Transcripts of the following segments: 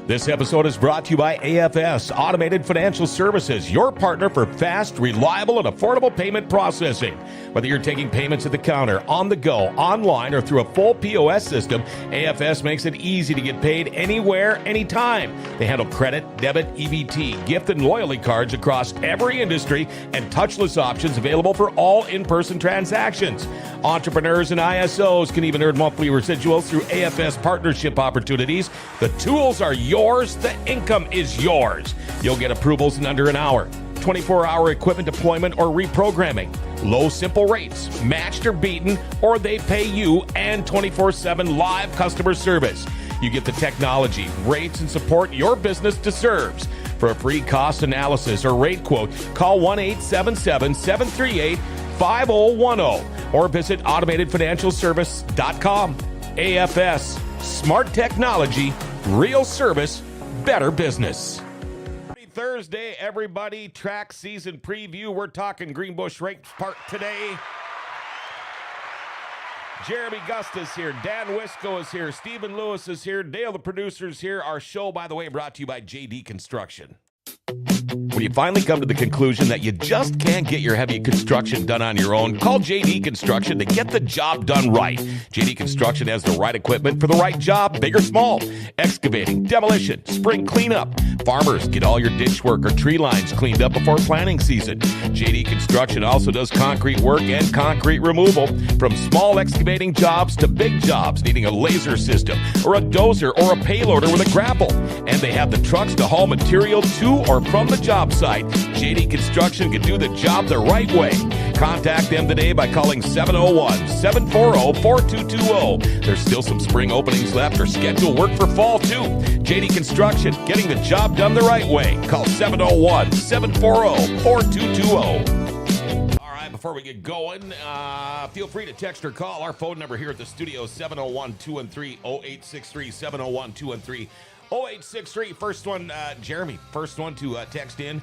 This episode is brought to you by AFS, Automated Financial Services, your partner for fast, reliable, and affordable payment processing. Whether you're taking payments at the counter, on the go, online, or through a full POS system, AFS makes it easy to get paid anywhere, anytime. They handle credit, debit, EBT, gift, and loyalty cards across every industry and touchless options available for all in-person transactions. Entrepreneurs and ISOs can even earn monthly residuals through AFS partnership opportunities. The tools are yours. The income is yours. You'll get approvals in under an hour. 24-hour equipment deployment or reprogramming. Low, simple rates, matched or beaten, or they pay you, and 24/7 live customer service. You get the technology, rates, and support your business deserves. For a free cost analysis or rate quote, call 1-877-738-5010 or visit automatedfinancialservice.com. AFS, smart technology, real service, better business. Thursday, everybody, track season preview. We're talking Greenbush Rink Park today. Jeremy Gust is here. Dan Wiskow is here. Stephen Lewis is here. Dale, the producer, is here. Our show, by the way, brought to you by JD Construction. When you finally come to the conclusion that you just can't get your heavy construction done on your own, call JD Construction to get the job done right. JD Construction has the right equipment for the right job, big or small. Excavating, demolition, spring cleanup. Farmers, get all your ditch work or tree lines cleaned up before planting season. JD Construction also does concrete work and concrete removal. From small excavating jobs to big jobs needing a laser system or a dozer or a payloader with a grapple. And they have the trucks to haul material to or from the job site. JD Construction can do the job the right way. Contact them today by calling 701-740-4220. There's still some spring openings left or schedule work for fall too. JD Construction, getting the job done the right way. Call 701-740-4220. All right, before we get going, feel free to text or call. Our phone number here at the studio is 701-213-0863, 701-213-0863. First one, Jeremy, first one to text in.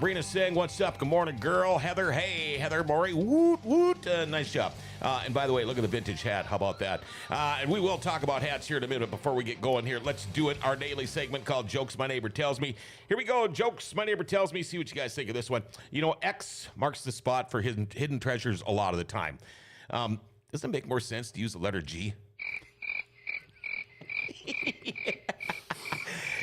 Brina's saying, what's up? Good morning, girl. Heather, hey. Heather, Maury, woot, woot. Nice job. And by the way, look at the vintage hat. How about that? And we will talk about hats here in a minute. Before we get going here, let's do it. Our daily segment called Jokes My Neighbor Tells Me. Here we go. Jokes My Neighbor Tells Me. See what you guys think of this one. You know, X marks the spot for hidden treasures a lot of the time. Doesn't it make more sense to use the letter G?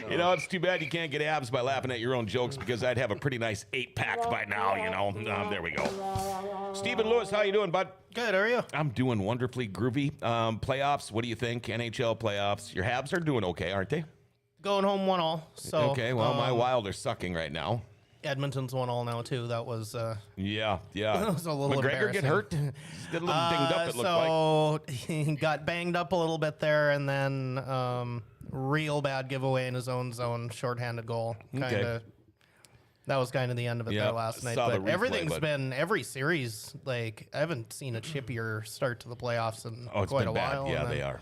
You know, it's too bad you can't get abs by laughing at your own jokes, because I'd have a pretty nice 8-pack by now, you know. There we go. Stephen Lewis, how you doing, bud? Good, how are you? I'm doing wonderfully groovy. Playoffs, what do you think? NHL playoffs. Your Habs are doing okay, aren't they? Going home 1-1. So okay, well, my Wild are sucking right now. Edmonton's 1-1 now, too. That was... yeah. That was a little McGregor get hurt? He's got a little dinged up, it looked like. He got banged up a little bit there, and then... real bad giveaway in his own zone, shorthanded goal. That was kind of the end of it there last night. But everything's been, every series, like, I haven't seen a chippier start to the playoffs in quite a while. Yeah, they are.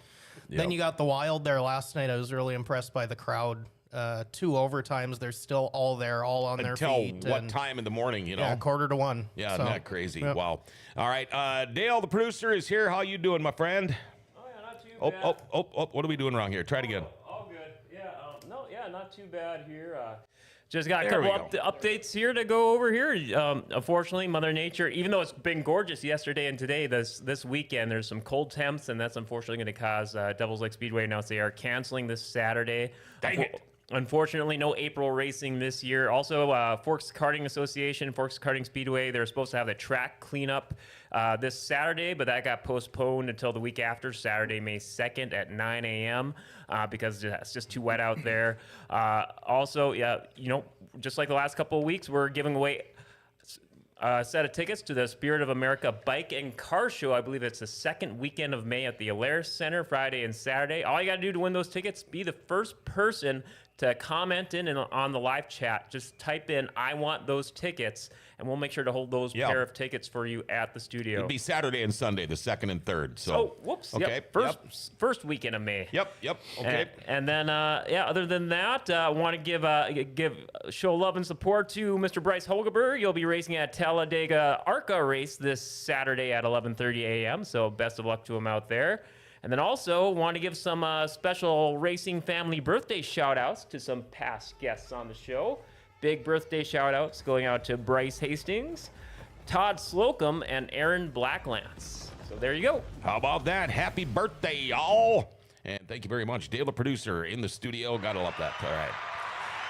Yep. Then you got the Wild there last night. I was really impressed by the crowd. 2 overtimes, they're still all there, all on their feet. Until what time in the morning, you know? Yeah, 1:45. Yeah, isn't that crazy? Yep. Wow. All right, Dale, the producer, is here. How you doing, my friend? What are we doing wrong here? Try it again. All good. Yeah, not too bad here. Just got a couple updates here to go over here. Unfortunately, Mother Nature, even though it's been gorgeous yesterday and today, this weekend, there's some cold temps, and that's unfortunately going to cause Devils Lake Speedway announced they are canceling this Saturday. Dang it. Unfortunately, no April racing this year. Also, Forks Karting Association, Forks Karting Speedway, they're supposed to have the track cleanup this Saturday, but that got postponed until the week after, Saturday, May 2nd at 9 a.m. Because it's just too wet out there. Also, just like the last couple of weeks, we're giving away a set of tickets to the Spirit of America Bike and Car Show. I believe it's the second weekend of May at the Alaris Center, Friday and Saturday. All you got to do to win those tickets, be the first person to comment in and on the live chat. Just type in, I want those tickets, and we'll make sure to hold those pair of tickets for you at the studio. It'll be Saturday and Sunday, the 2nd and 3rd. So. Oh, whoops. Okay. First weekend of May. Yep. Okay. And then, other than that, I want to show love and support to Mr. Bryce Holgeberg. You'll be racing at Talladega ARCA race this Saturday at 11:30 a.m., so best of luck to him out there. And then also want to give some special racing family birthday shout outs to some past guests on the show. Big birthday shout outs going out to Bryce Hastings, Todd Slocum, and Aaron Blacklance. So there you go. How about that? Happy birthday, y'all. And thank you very much. Dale, the producer, in the studio. Gotta love that. All right.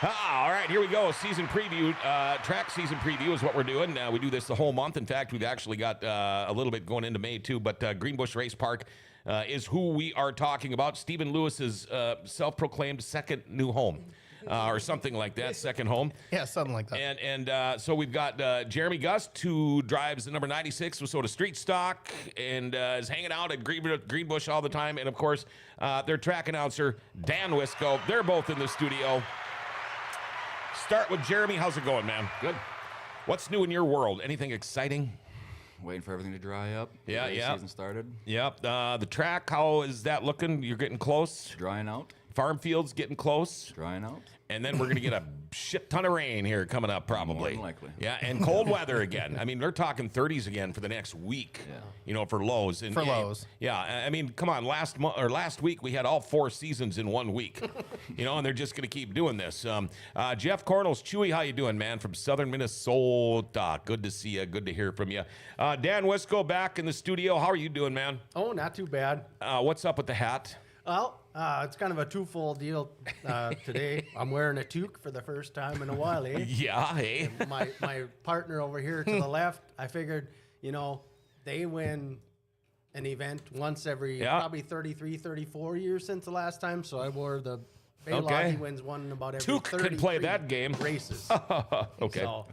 All right, here we go. Season preview, track season preview is what we're doing. We do this the whole month. In fact, we've actually got a little bit going into May, too. But Greenbush Race Park is who we are talking about. Stephen Lewis's self-proclaimed second new home. Or something like that, second home. Yeah, something like that. And so we've got Jeremy Gust, who drives the number 96 with Minnesota Street Stock and is hanging out at Greenbush all the time. And, of course, their track announcer, Dan Wiskow. They're both in the studio. Start with Jeremy. How's it going, man? Good. What's new in your world? Anything exciting? Waiting for everything to dry up. Yeah, yeah. Season started. Yep. The track, how is that looking? You're getting close? Drying out. Farm fields getting close? Drying out. And then we're going to get a shit ton of rain here coming up, probably. More than likely. Yeah, and cold weather again. I mean, they're talking 30s again for the next week. Yeah. You know, for lows. And, lows. Yeah, I mean, come on. Last week we had all 4 seasons in 1 week. You know, and they're just going to keep doing this. Jeff Cornels, Chewy, how you doing, man? From Southern Minnesota. Good to see you. Good to hear from you. Dan Wiskow back in the studio. How are you doing, man? Oh, not too bad. What's up with the hat? Well, it's kind of a twofold deal today. I'm wearing a toque for the first time in a while, eh? Yeah, hey. My partner over here to the left, I figured, you know, they win an event once every probably 33, 34 years since the last time. So I wore the Baylog. He wins one about every Toque can play that game. Races. Okay. So,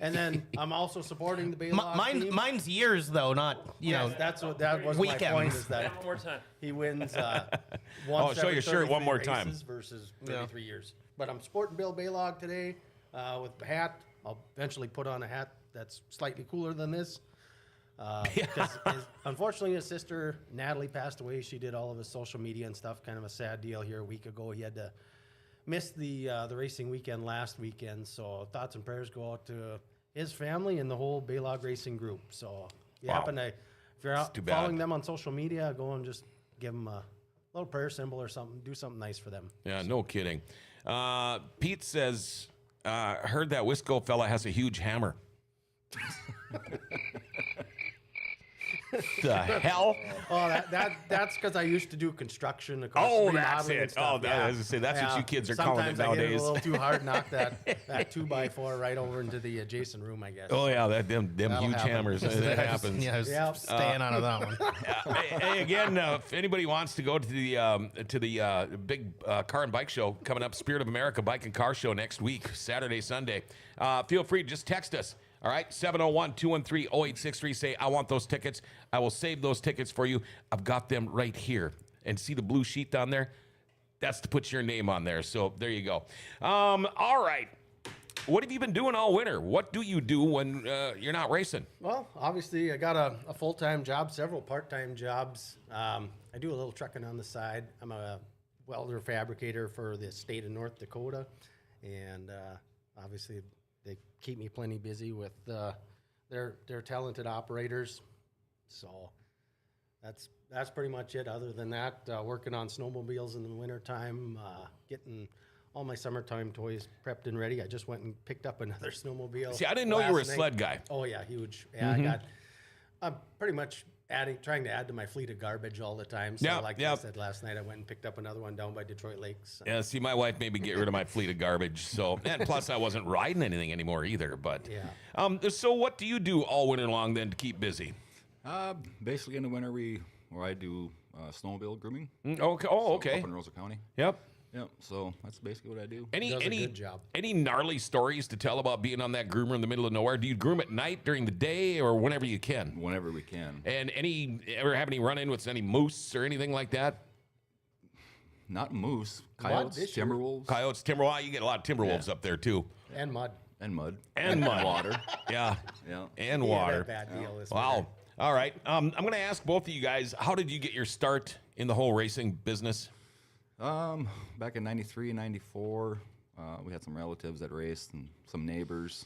and then I'm also supporting the Baylog team. Mine's years though, not that was weekends. my point. Is that One more time. he wins show your shirt one more time. Versus 33 years. But I'm sporting Bill Baylog today with the hat. I'll eventually put on a hat that's slightly cooler than this. Because unfortunately his sister Natalie passed away. She did all of his social media and stuff. Kind of a sad deal here a week ago. He had to miss the racing weekend last weekend. So thoughts and prayers go out to his family and the whole Baylog racing group. So if you're out following them on social media, go and just give them a little prayer symbol or something. Do something nice for them. Yeah, no kidding. Pete says, heard that Wiskow fella has a huge hammer. The hell? Oh, that's because I used to do construction. Of course, oh, that's it. Stuff. That's what you kids are calling it nowadays. I hit it a little too hard, knock that 2x4 right over into the adjacent room, I guess. Oh yeah, them huge hammers. That happens. Yeah, staying out of that one. Hey, again, if anybody wants to go to the big car and bike show coming up, Spirit of America Bike and Car Show next week, Saturday, Sunday, feel free to just text us. All right, 701-213-0863. Say, I want those tickets. I will save those tickets for you. I've got them right here. And see the blue sheet down there? That's to put your name on there. So there you go. All right. What have you been doing all winter? What do you do when you're not racing? Well, obviously, I got a full-time job, several part-time jobs. I do a little trucking on the side. I'm a welder fabricator for the state of North Dakota. And obviously, they keep me plenty busy with their talented operators. So that's pretty much it. Other than that, working on snowmobiles in the wintertime, getting all my summertime toys prepped and ready. I just went and picked up another snowmobile. See, I didn't know you were a sled guy. Oh yeah, huge. Yeah, I'm pretty much trying to add to my fleet of garbage all the time. So I said last night, I went and picked up another one down by Detroit Lakes. Yeah, see, my wife made me get rid of my fleet of garbage. So, and plus I wasn't riding anything anymore either. But so what do you do all winter long then to keep busy? Basically in the winter I do snowmobile grooming. Okay. Oh, okay. Up in Rosa County. Yep. Yep. So that's basically what I do. Does a good job. Any gnarly stories to tell about being on that groomer in the middle of nowhere? Do you groom at night, during the day, or whenever you can? Whenever we can. And ever have any run-in with any moose or anything like that? Not moose. Coyotes, timberwolves. Coyotes, timberwolves. You get a lot of timberwolves up there too. And mud. And mud. And mud. Water. Yeah. Yeah. And water. Bad deal this Wow. winter. All right. I'm going to ask both of you guys, how did you get your start in the whole racing business? Back in 93, 94, we had some relatives that raced and some neighbors.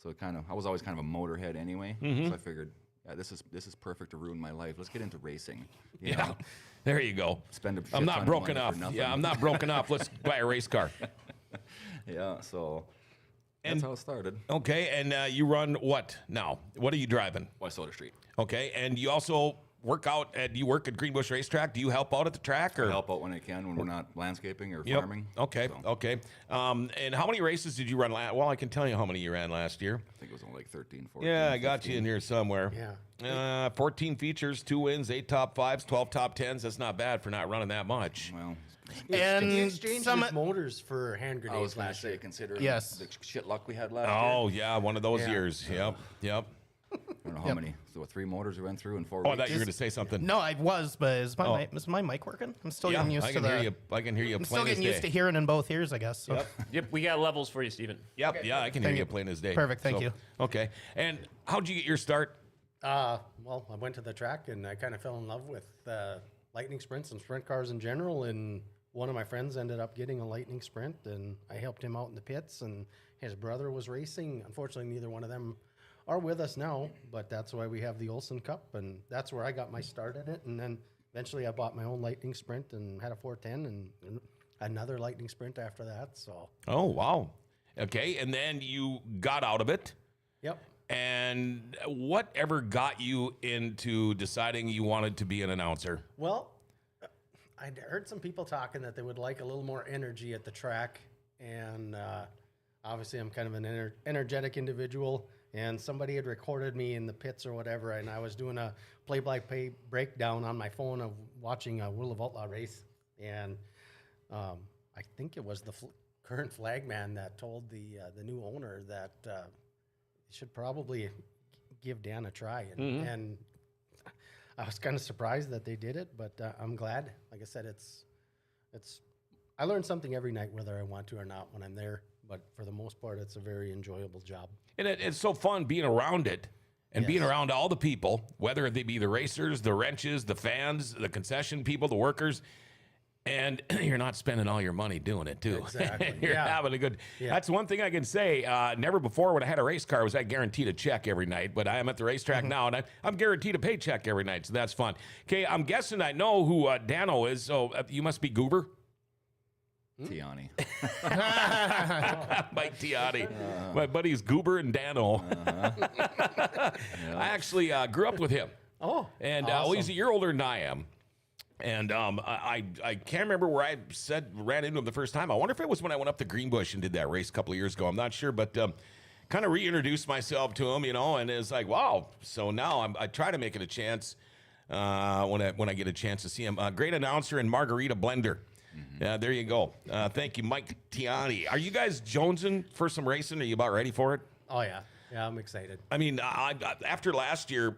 So I was always kind of a motorhead anyway. So I figured yeah, this is perfect to ruin my life. Let's get into racing. Yeah, know? there you go. Spend a shit I'm not ton of broke money enough. for nothing. Yeah, I'm not broke enough. Let's buy a race car. Yeah, so that's how it started. Okay, and you run what now? What are you driving? West Street. Okay, and you also work out do you work at Greenbush Racetrack? Do you help out at the track? Or I help out when I can when we're not landscaping or Yep. farming. Okay, So, okay. And how many races did you run well, I can tell you how many you ran last year. I think it was only like 13, 14. Yeah, I got 15. you in here somewhere. Yeah. 14 features, 2 wins, 8 top 5s, 12 top 10s. That's not bad for not running that much. Well, And He exchanged some his motors for hand I was grenades going to last say, year. considering Yes. the shit luck we had last Oh, year. yeah, one of those Yeah. years. Yep. I don't know how many. So 3 motors we went through in 4 Oh, I weeks. thought you were going to say something. No, I was, but is my mic working? I'm still Yeah, getting used I to can hear the. you. I can hear you I'm still plain as getting used day. to hearing in both ears, I guess. So. Yep, we got levels for you, Steven. Yep, yeah, I can hear Thank you you. plain as day. Perfect, thank you. Okay, and how'd you get your start? Well, I went to the track and I kind of fell in love with lightning sprints and sprint cars in general. And one of my friends ended up getting a lightning sprint, and I helped him out in the pits. And his brother was racing. Unfortunately, neither one of them are with us now, but that's why we have the Olsen Cup, and that's where I got my start at it. And then eventually, I bought my own lightning sprint and had a 410 and another lightning sprint after that. So, Oh, wow. Okay, and then you got out of it. yep. And whatever got you into deciding you wanted to be an announcer? Well, I heard some people talking that they would like a little more energy at the track, and obviously I'm kind of an energetic individual, and somebody had recorded me in the pits or whatever, and I was doing a play-by-play breakdown on my phone of watching a World of Outlaw race, and I think it was the current flagman that told the new owner that should probably give Dan a try, and I was kind of surprised that they did it, but I'm glad. Like I said, it's I learn something every night, whether I want to or not, when I'm there. But for the most part, it's a very enjoyable job. And it's so fun being around it and being around all the people, whether they be the racers, the wrenches, the fans, the concession people, the workers. And you're not spending all your money doing it, too. Exactly. You're Yeah. having a good... Yeah. That's one thing I can say. Never before when I had a race car was I guaranteed a check every night. But I am at the racetrack now, and I'm guaranteed a paycheck every night, so that's fun. Okay, I'm guessing I know who Dano is, so you must be Goober? Tiani. Mike Tiani. My buddies Goober and Dano. I actually grew up with him. Oh, And awesome. he's a year older than I am. And I can't remember where I ran into him the first time. I wonder if it was when I went up to Greenbush and did that race a couple of years ago. I'm not sure, but kind of reintroduced myself to him, and it's like, wow. So now I try to make it a chance when I get a chance to see him. Great announcer and margarita blender. There you go. Thank you, Mike Tiani. Are you guys jonesing for some racing? Are you about ready for it? Oh yeah, I'm excited. I mean, after last year,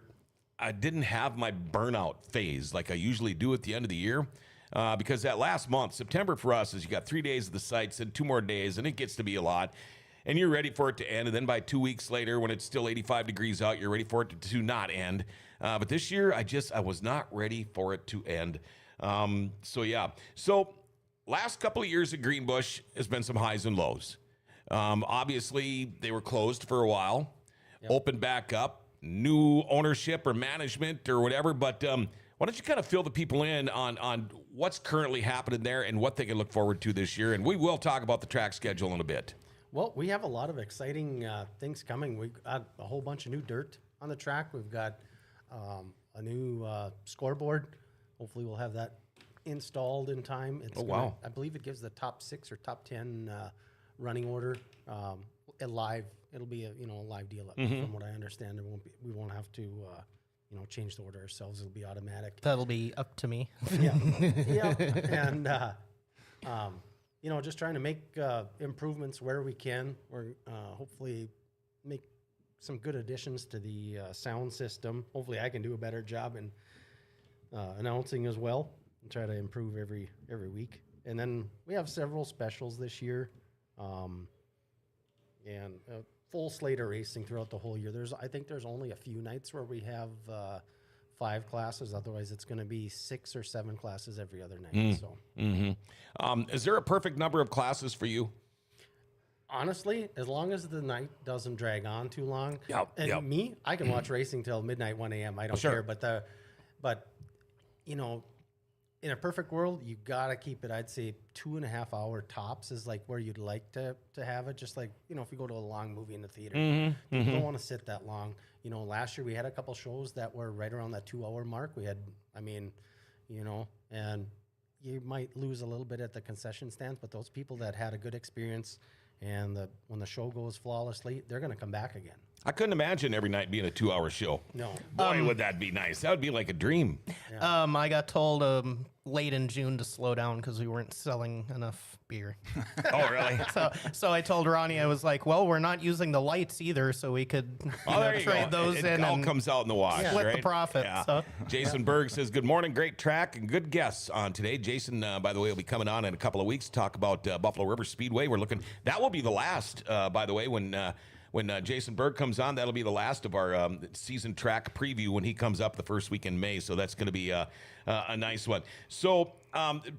I didn't have my burnout phase like I usually do at the end of the year because that last month, September for us, is you got 3 days of the sites and 2 more days, and it gets to be a lot. And you're ready for it to end. And then by 2 weeks later, when it's still 85 degrees out, you're ready for it to not end. But this year, I was not ready for it to end. So last couple of years at Greenbush has been some highs and lows. Obviously, they were closed for a while, opened back up. New ownership or management or whatever, but why don't you kind of fill the people in on what's currently happening there and what they can look forward to this year? And we will talk about the track schedule in a bit. Well, we have a lot of exciting things coming. We've got a whole bunch of new dirt on the track. We've got a new scoreboard. Hopefully, we'll have that installed in time. It's wow. I believe it gives the top 6 or top 10 running order live. It'll be a live deal. From what I understand, we won't have to change the order ourselves. It'll be automatic. That'll be up to me. Yeah, and just trying to make improvements where we can, or hopefully make some good additions to the sound system. Hopefully, I can do a better job in announcing as well, and try to improve every week. And then we have several specials this year, and a full slate of racing throughout the whole year. I think there's only a few nights where we have 5 classes. Otherwise, it's going to be 6 or 7 classes every other night. So, Is there a perfect number of classes for you? honestly, as long as the night doesn't drag on too long, Yep. me, I can watch racing till midnight, 1 a.m. I don't care. But you know, in a perfect world, you gotta keep it. I'd say 2.5 hour tops is like where you'd like to have it. Just like, you know, if you go to a long movie in the theater, you don't want to sit that long. You know, last year we had a couple shows that were right around that 2 hour mark. We had, I mean, you know, and you might lose a little bit at the concession stands, but those people that had a good experience and when the show goes flawlessly, they're going to come back again. I couldn't imagine every night being a 2 hour show. No. Boy, would that be nice. That would be like a dream. Yeah. I got told late in June to slow down because we weren't selling enough beer. Oh, really? So I told Ronnie, I was like, well, we're not using the lights either, so we could trade those in. It all and comes out in the wash, split right? the profit. Yeah. So. Jason Berg says, good morning, great track and good guests on today. Jason, by the way, will be coming on in a couple of weeks to talk about Buffalo River Speedway. That will be the last, by the way, when Jason Berg comes on, that'll be the last of our season track preview when he comes up the first week in May. So that's going to be a nice one. So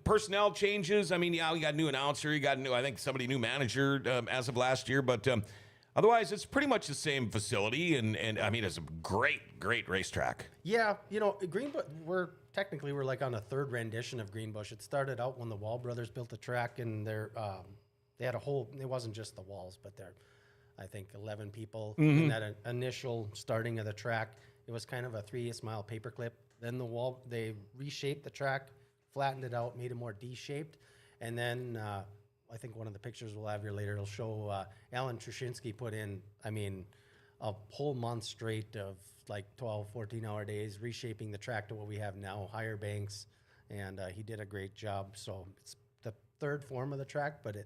personnel changes. I mean, yeah, we got a new announcer. You got somebody new manager as of last year. But otherwise, it's pretty much the same facility. And I mean, it's a great racetrack. Yeah, you know, Greenbush, we're like on a third rendition of Greenbush. It started out when the Wall brothers built the track, and they had a whole, it wasn't just the walls, but I think 11 people in that initial starting of the track. It was kind of a 3/8 mile paperclip. Then they reshaped the track, flattened it out, made it more D-shaped. And then I think one of the pictures we'll have here later, it'll show Alan Trushinsky put in, I mean, a whole month straight of like 12, 14-hour days, reshaping the track to what we have now, higher banks. And he did a great job. So it's the third form of the track, but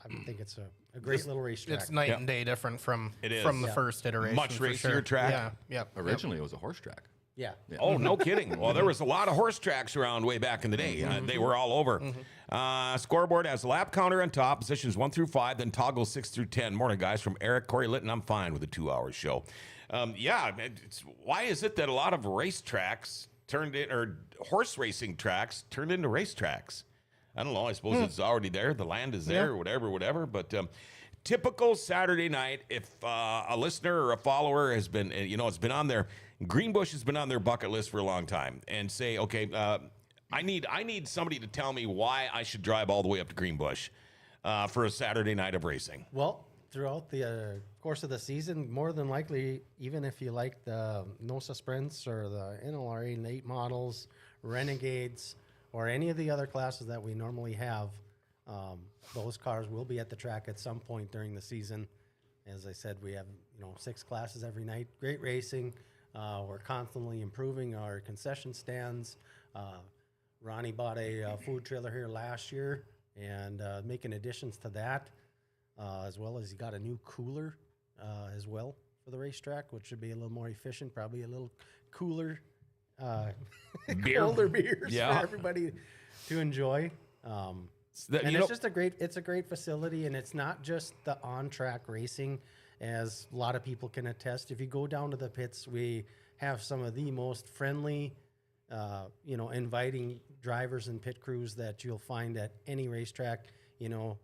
I think it's a great little racetrack. It's night and day different from the first iteration. Much racier track. Yeah. Originally, it was a horse track. Yeah. Oh, no kidding. Well, there was a lot of horse tracks around way back in the day. They were all over. Scoreboard has a lap counter on top, positions 1 through 5, then toggle 6 through 10. Morning, guys. From Eric, Corey Litton. I'm fine with a 2-hour show. Why is it that a lot of racetracks horse racing tracks turned into racetracks? I don't know. I suppose it's already there. The land is there, or whatever. But typical Saturday night, if a listener or a follower has been, it's been on their, Greenbush has been on their bucket list for a long time, and say, okay, I need somebody to tell me why I should drive all the way up to Greenbush for a Saturday night of racing. Well, throughout the course of the season, more than likely, even if you like the NOSA Sprints or the NLRA late models, Renegades, or any of the other classes that we normally have, those cars will be at the track at some point during the season. As I said, we have 6 classes every night. Great racing. We're constantly improving our concession stands. Ronnie bought a food trailer here last year and making additions to that, as well as he got a new cooler as well for the racetrack, which should be a little more efficient, probably a little cooler. Colder beers for everybody to enjoy. It's just a great facility, and it's not just the on-track racing, as a lot of people can attest. If you go down to the pits, we have some of the most friendly, inviting drivers and pit crews that you'll find at any racetrack. You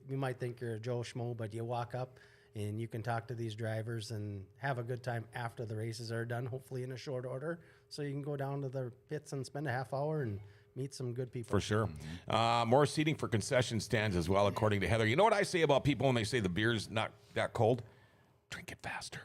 might think you're a Joe Schmo, but you walk up and you can talk to these drivers and have a good time after the races are done, hopefully in a short order. So you can go down to the pits and spend a half hour and meet some good people. For sure. More seating for concession stands as well, according to Heather. You know what I say about people when they say the beer's not that cold? Drink it faster.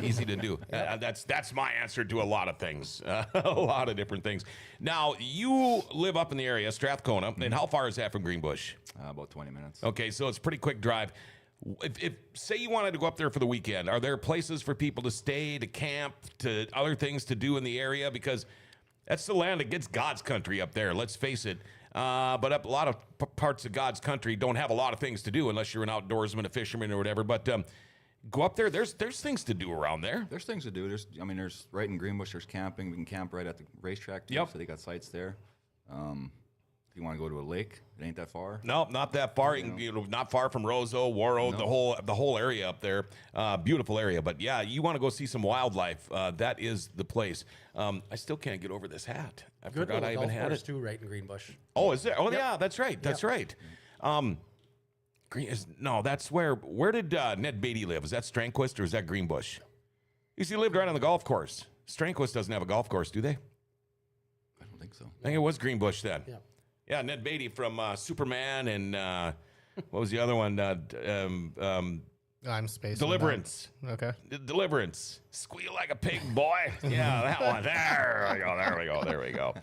Easy to do. That's my answer to a lot of things, a lot of different things. Now, you live up in the area, Strathcona, and how far is that from Greenbush? About 20 minutes. Okay, so it's a pretty quick drive. If say you wanted to go up there for the weekend, are there places for people to stay, to camp, to other things to do in the area? Because that's the land that gets God's country up there, let's face it. But a lot of parts of God's country don't have a lot of things to do unless you're an outdoorsman, a fisherman, or whatever. But go up there. There's things to do around there. There's things to do. There's right in Greenbush, there's camping. We can camp right at the racetrack, too. Yep. So they got sites there. If you want to go to a lake, it ain't that far. No, not that far. Not far from Roseau, Warroad, the whole area up there. Beautiful area. But yeah, you want to go see some wildlife. That is the place. I still can't get over this hat. I forgot I even had it. Too, right in Greenbush. Oh, is there? Oh, yeah, that's right. That's right. No, that's where did Ned Beatty live? Is that Strangquist or is that Greenbush? He lived right on the golf course. Strangquist doesn't have a golf course, do they? I don't think so. I think it was Greenbush then. Yeah. Yeah, Ned Beatty from Superman and what was the other one? I'm spacing. Deliverance. Okay. Deliverance. Squeal like a pig, boy. Yeah, that one. There we go.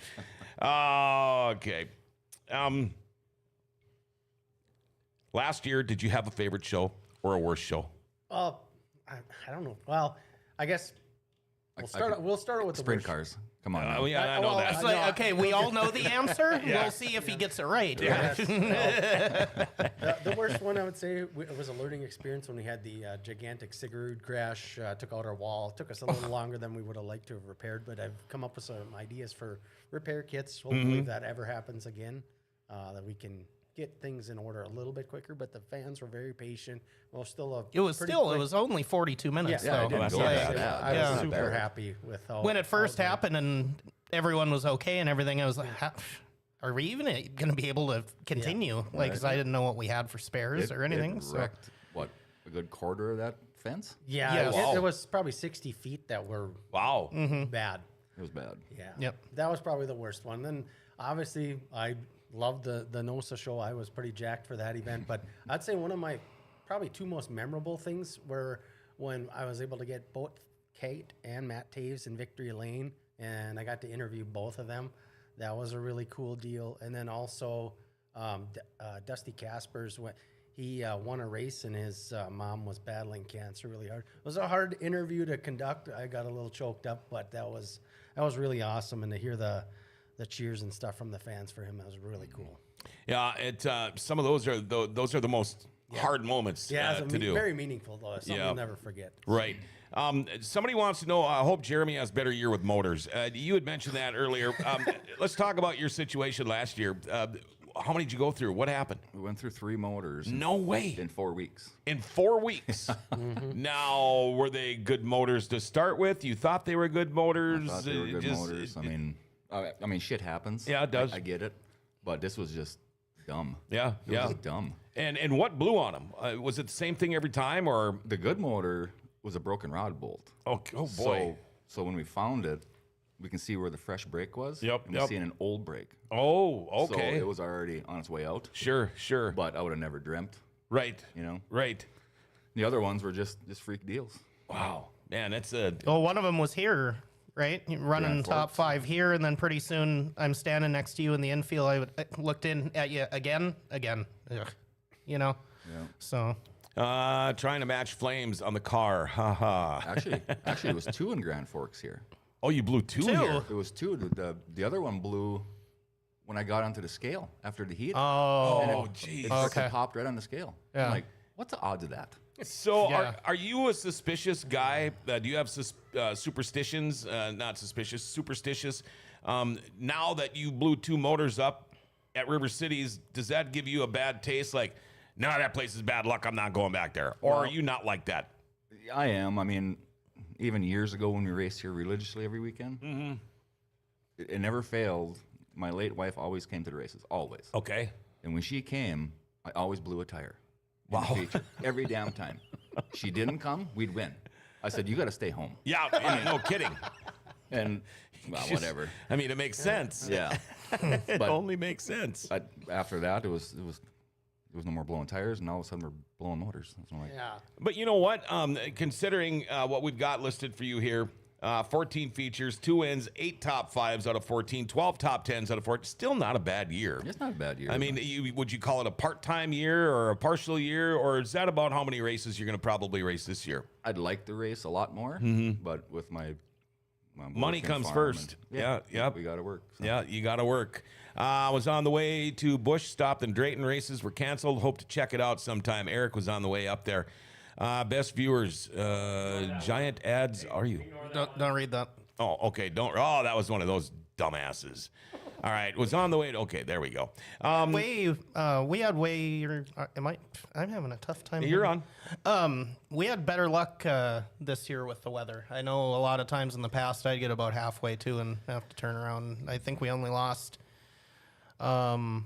Okay. Last year, did you have a favorite show or a worst show? I don't know. Well, I guess we'll start with the sprint worst. cars. Come on. Oh, yeah, I know that. It's like, okay, we all know the answer. We'll see if he gets it right. Yes. The worst one, I would say, it was a learning experience when we had the gigantic Sigurd crash, took out our wall. It took us a little longer than we would have liked to have repaired, but I've come up with some ideas for repair kits. Hopefully, if that ever happens again, that we can get things in order a little bit quicker. But the fans were very patient. Well, it was only 42 minutes. Yeah, though. I was super happy with how When it first happened and everyone was okay and everything, I was like, are we even going to be able to continue? Like, because I didn't know what we had for spares or anything. It So wrecked, what, a good quarter of that fence? Yeah, Yes. it was probably 60 feet that were Wow. bad. It was bad. Yeah. Yep. That was probably the worst one. Then obviously I loved the NOSA show. I was pretty jacked for that event. But I'd say one of my probably two most memorable things were when I was able to get both Kate and Matt Taves in Victory Lane, and I got to interview both of them. That was a really cool deal. And then also Dusty Caspers, he won a race and his mom was battling cancer really hard. It was a hard interview to conduct. I got a little choked up, but that was really awesome. And to hear the cheers and stuff from the fans for him, that was really cool. Yeah, some of those are the most hard moments to do. Very meaningful though. Something you'll never forget. Right. Somebody wants to know, I hope Jeremy has a better year with motors. You had mentioned that earlier. Let's talk about your situation last year. How many did you go through? What happened? We went through 3 motors. No way. In 4 weeks. In 4 weeks. Now, were they good motors to start with? You thought they were good motors? I thought they were good motors. I mean, shit happens. Yeah, it does. I get it. But this was just dumb. Yeah, It was just dumb. And what blew on them? Was it the same thing every time, or? The good motor was a broken rod bolt. Oh boy. So when we found it, we can see where the fresh brake was. Yep, And we're seeing an old brake. Oh, okay. So it was already on its way out. Sure. But I would have never dreamt. Right. Right. The other ones were just freak deals. Wow. Man, that's a... Well, one of them was here, right? Running top 5 here, and then pretty soon I'm standing next to you in the infield. I looked in at you again. Ugh. Yeah. So... trying to match flames on the car. Ha ha. Actually, it was 2 in Grand Forks here. Oh, you blew 2 here? It was 2. The other one blew when I got onto the scale after the heat. Oh, geez. It just popped right on the scale. Yeah. I'm like, what's the odds of that? So are you a suspicious guy? Do you have superstitions? Not suspicious, superstitious. Now that you blew 2 motors up at River Cities, does that give you a bad taste? Like, no, that place is bad luck. I'm not going back there. Or are you not like that? I am. I mean, even years ago when we raced here religiously every weekend, it never failed. My late wife always came to the races, always. Okay. And when she came, I always blew a tire. Wow. Every damn time. She didn't come, we'd win. I said, you got to stay home. Yeah, no kidding. And, well, whatever. I mean, it makes sense. Yeah. It only makes sense. But after that, it was no more blowing tires, and all of a sudden we're blowing motors. So I'm like, But you know what? Considering what we've got listed for you here, 14 features, 2 wins, 8 top 5s out of 14, 12 top 10s out of 14. Still not a bad year. it's not a bad year. I mean, would you call it a part-time year or a partial year, or is that about how many races you're going to probably race this year? I'd like to race a lot more, but with my money comes first. Yeah. We got to work. So. Yeah, you got to work. Was on the way to Bush, stopped in Drayton. Races were canceled. Hope to check it out sometime. Eric was on the way up there. Best viewers, giant ads. Are you? Don't read that. Oh, okay. That was one of those dumbasses. All right, was on the way. Okay, there we go. We had way. I'm having a tough time. You're on. We had better luck this year with the weather. I know a lot of times in the past I'd get about halfway too and have to turn around. I think we only lost One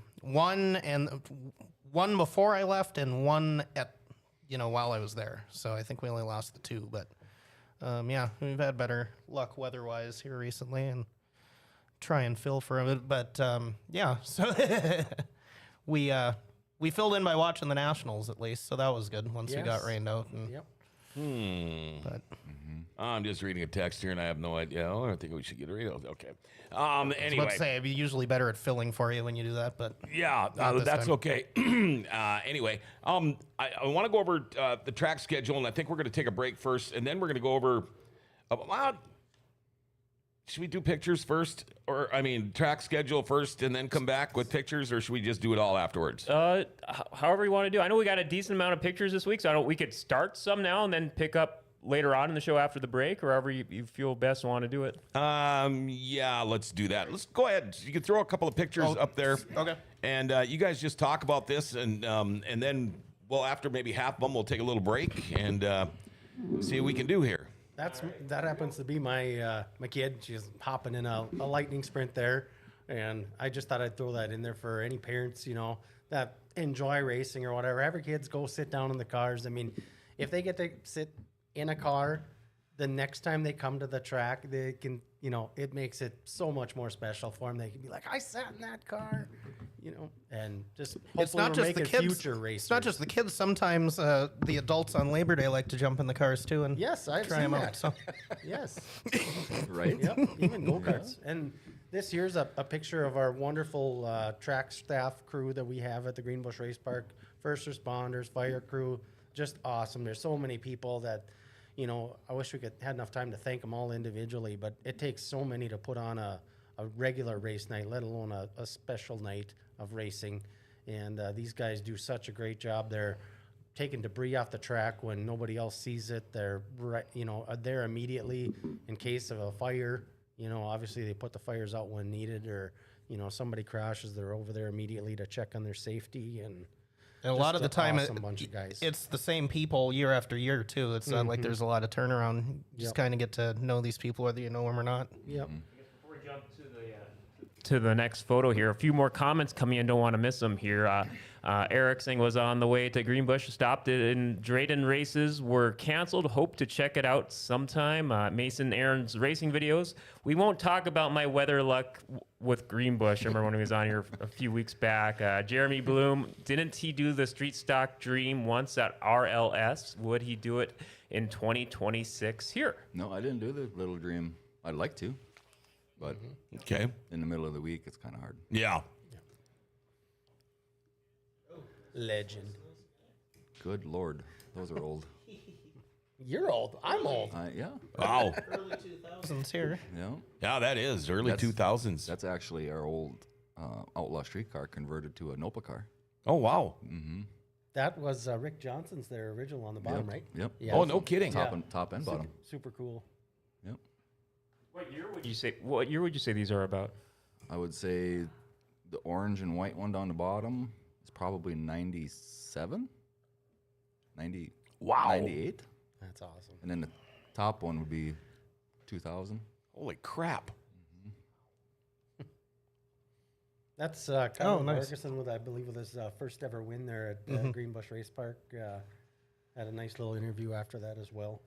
before I left and one at, while I was there. So I think we only lost the 2, but yeah, we've had better luck weather-wise here recently and try and fill for it. But yeah, so we filled in by watching the Nationals at least, so that was good once we got rained out. And, Yep. But I'm just reading a text here, and I have no idea. I think we should get rid of it. Okay. Anyway. let's say it'd be usually better at filling for you when you do that, but Yeah, that's time. okay. Anyway, I want to go over the track schedule, and I think we're going to take a break first, and then we're going to go over. Should we do pictures first, or track schedule first, and then come back with pictures, or should we just do it all afterwards? However you want to do. I know we got a decent amount of pictures this week, so we could start some now and then pick up later on in the show after the break, or however you feel best want to do it. Yeah, let's do that. Let's go ahead. You can throw a couple of pictures up there. Okay. And you guys just talk about this, and then after maybe half of them, we'll take a little break and see what we can do here. That happens to be my my kid. She's hopping in a lightning sprint there, and I just thought I'd throw that in there for any parents, that enjoy racing or whatever. Have your kids go sit down in the cars. I mean, if they get to sit in a car, the next time they come to the track, they can, it makes it so much more special for them. They can be like, I sat in that car, and just hopefully it's not we're just making the kids. future racers. It's not just the kids. Sometimes the adults on Labor Day like to jump in the cars too and Yes, I've try seen them that. out. So Yes. Right? Yep, even go-karts. And this here's a picture of our wonderful track staff crew that we have at the Greenbush Race Park. First responders, fire crew, just awesome. There's so many people that, I wish we had enough time to thank them all individually, but it takes so many to put on a regular race night, let alone a special night of racing. And these guys do such a great job. They're taking debris off the track when nobody else sees it. They're there immediately in case of a fire. Obviously they put the fires out when needed, or somebody crashes. They're over there immediately to check on their safety, and a lot of the time, awesome bunch of guys. it's the same people year after year too. It's not like there's a lot of turnaround. You just kind of get to know these people whether you know them or not. Yep. Before we jump to the next photo here, a few more comments coming in. Don't want to miss them here. Erickson was on the way to Greenbush, stopped it, and Drayton races were canceled. Hope to check it out sometime. Mason Aaron's racing videos. We won't talk about my weather luck with Greenbush. I remember when he was on here a few weeks back. Jeremy Bloom, didn't he do the Street Stock Dream once at RLS? Would he do it in 2026 here? No, I didn't do the Little Dream. I'd like to, but Okay. in the middle of the week, it's kind of hard. Yeah. Legend. Good Lord, those are old. You're old. I'm old. Yeah, Wow. Early 2000s here. yeah. Yeah, that is early That's- 2000s. That's actually our old Outlaw streetcar converted to a Nopa car. Oh, wow. That was Rick Johnson's their original on the bottom, Yep, right? yep. Yeah. Oh, no kidding. Top and bottom. Super cool. Yep. What year would you say these are about? I would say the orange and white one down the bottom is probably 97, 90, Wow. 98. That's awesome. And then the top one would be 2000. Holy crap. That's Kyle nice. Ferguson with, I believe, with his first ever win there at Greenbush Race Park. Had a nice little interview after that as well.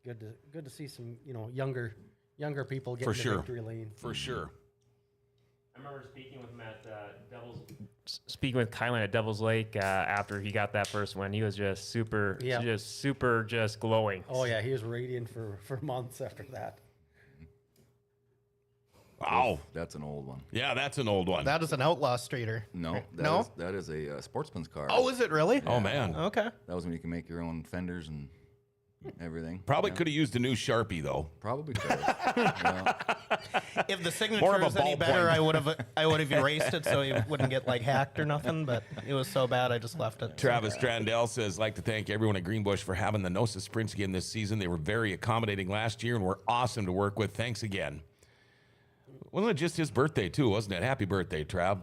Good to see some younger people getting For the sure. victory lane. For sure. I remember speaking with him at speaking with Kylan at Devil's Lake after he got that first win. He was just super glowing. Oh yeah, he was radiant for months after that. Wow. That's an old one. Yeah, that's an old one. That is an outlaw streeter. No, No? that is a sportsman's car. Oh, is it really? Oh, man. Okay. That was when you can make your own fenders and everything. Probably Yeah, could have used a new Sharpie, though. Probably could have. Yeah. If the More of signature a was any ballpoint. better, I would have erased it so it wouldn't get hacked or nothing. But it was so bad, I just left it. Travis Strandell says, like to thank everyone at Greenbush for having the NOSA Sprints again this season. They were very accommodating last year and were awesome to work with. Thanks again. Wasn't it just his birthday, too, wasn't it? Happy birthday, Trav.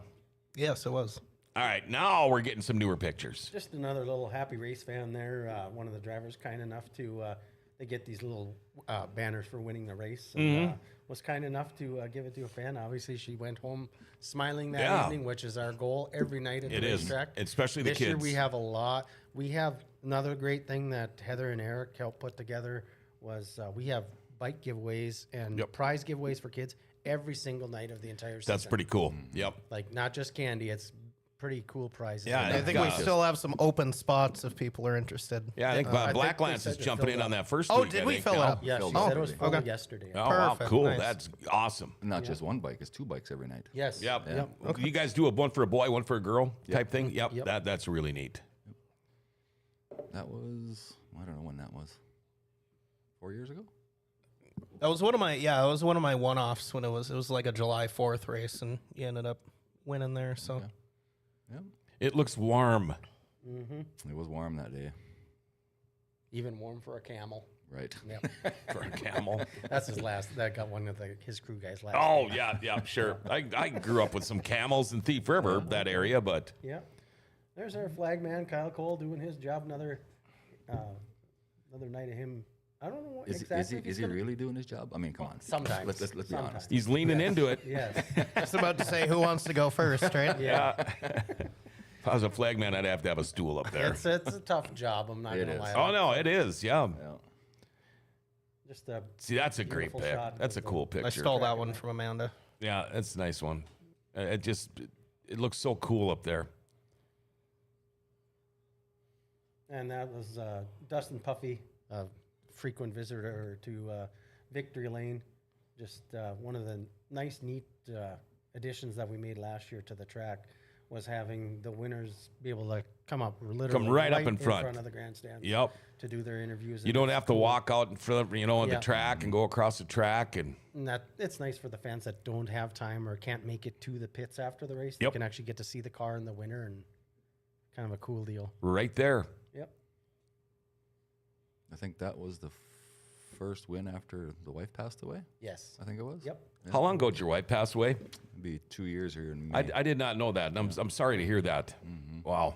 Yes, it was. All right, now we're getting some newer pictures. Just another little happy race fan there. One of the drivers kind enough to they get these little banners for winning the race. And, was kind enough to give it to a fan. Obviously, she went home smiling that evening, which is our goal every night at the racetrack. Especially the kids. This year we have a lot. We have another great thing that Heather and Eric helped put together was we have bike giveaways and prize giveaways for kids every single night of the entire season. That's pretty cool. Yep. Like not just candy, it's pretty cool prizes. Yeah, I think we still have some open spots if people are interested. Yeah, I think Black Lance is jumping in on that first week. Did we fill it up? Yeah, she said it was full yesterday. Oh, wow, Perfect, cool. nice. That's awesome. Not just one bike; it's 2 bikes every night. Yes. Yep. Yep. Okay. You guys do one for a boy, one for a girl type thing? Yep. That's really neat. That was, I don't know when that was. 4 years ago? That was one of my one-offs when it was like a July 4th race, and you ended up winning there. So Yeah. It looks warm. It was warm that day. Even warm for a camel. Right. Yep. For a camel. That's his last. That got one of his crew guys last. Oh, yeah, sure. I grew up with some camels in Thief River, that area, but... Yeah. There's our flag man, Kyle Cole, doing his job. Another night of him. I don't know what exactly. Is he really doing his job? I mean, come on. Sometimes. Let's be honest. He's leaning into it. Yes. just about to say who wants to go first, right? Yeah. If I was a flagman, I'd have to have a stool up there. It's a tough job. I'm not It gonna is. lie. Oh, no, it is, yeah. Just a See, that's a great beautiful pic. shot That's a of the- cool picture. I stole that one from Amanda. Yeah, that's a nice one. It looks so cool up there. And that was Dustin Puffy, a frequent visitor to Victory Lane. Just one of the nice, neat additions that we made last year to the track was having the winners be able to come up literally right up in front of the grandstands. Yep. To do their interviews. You don't have to walk out in front of, on the Yeah. track and go across the track. And And it's nice for the fans that don't have time or can't make it to the pits after the race. Yep. They can actually get to see the car and the winner, and kind of a cool deal. right there. Yep. I think that was the first win after the wife passed away. Yes. I think it was. Yep. Yeah. How long ago did your wife pass away? It'd be 2 years here in May. I did not know that. And I'm sorry to hear that. Wow.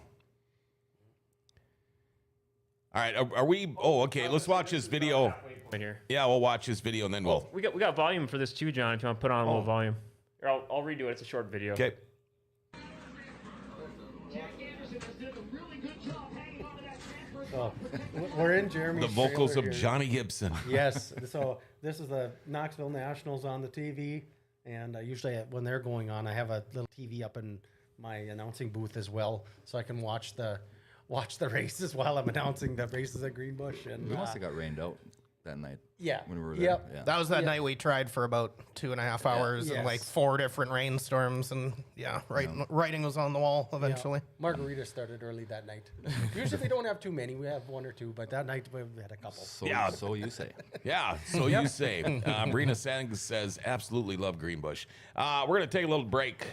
All right. Are we? Oh, okay. Let's watch this video. Right here. Yeah, we'll watch this video and then we'll. We got volume for this too, John. If you want to put on a little volume, or I'll redo it. It's a short video. Okay. So we're in Jeremy's The vocals trailer of here. Johnny Gibson. Yes. So this is the Knoxville Nationals on the TV, and usually when they're going on, I have a little TV up in my announcing booth as well, so I can watch the races while I'm announcing the races at Greenbush. And We must have got rained out that night. Yeah. When we were there. Yep. Yeah. That was that night we tried for about 2.5 hours and like Yes. 4 different rainstorms, and writing was on the wall eventually. Margarita started early that night. Usually we don't have too many; we have 1 or 2, but that night we had a couple. So, Yeah. so you say. Yeah, so you say. Brina Sang says, absolutely love Greenbush. We're going to take a little break.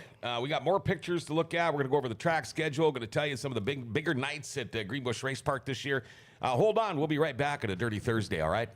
We got more pictures to look at. We're going to go over the track schedule. Going to tell you some of the bigger nights at Greenbush Race Park this year. Hold on. We'll be right back at a Dirty Thursday, all right?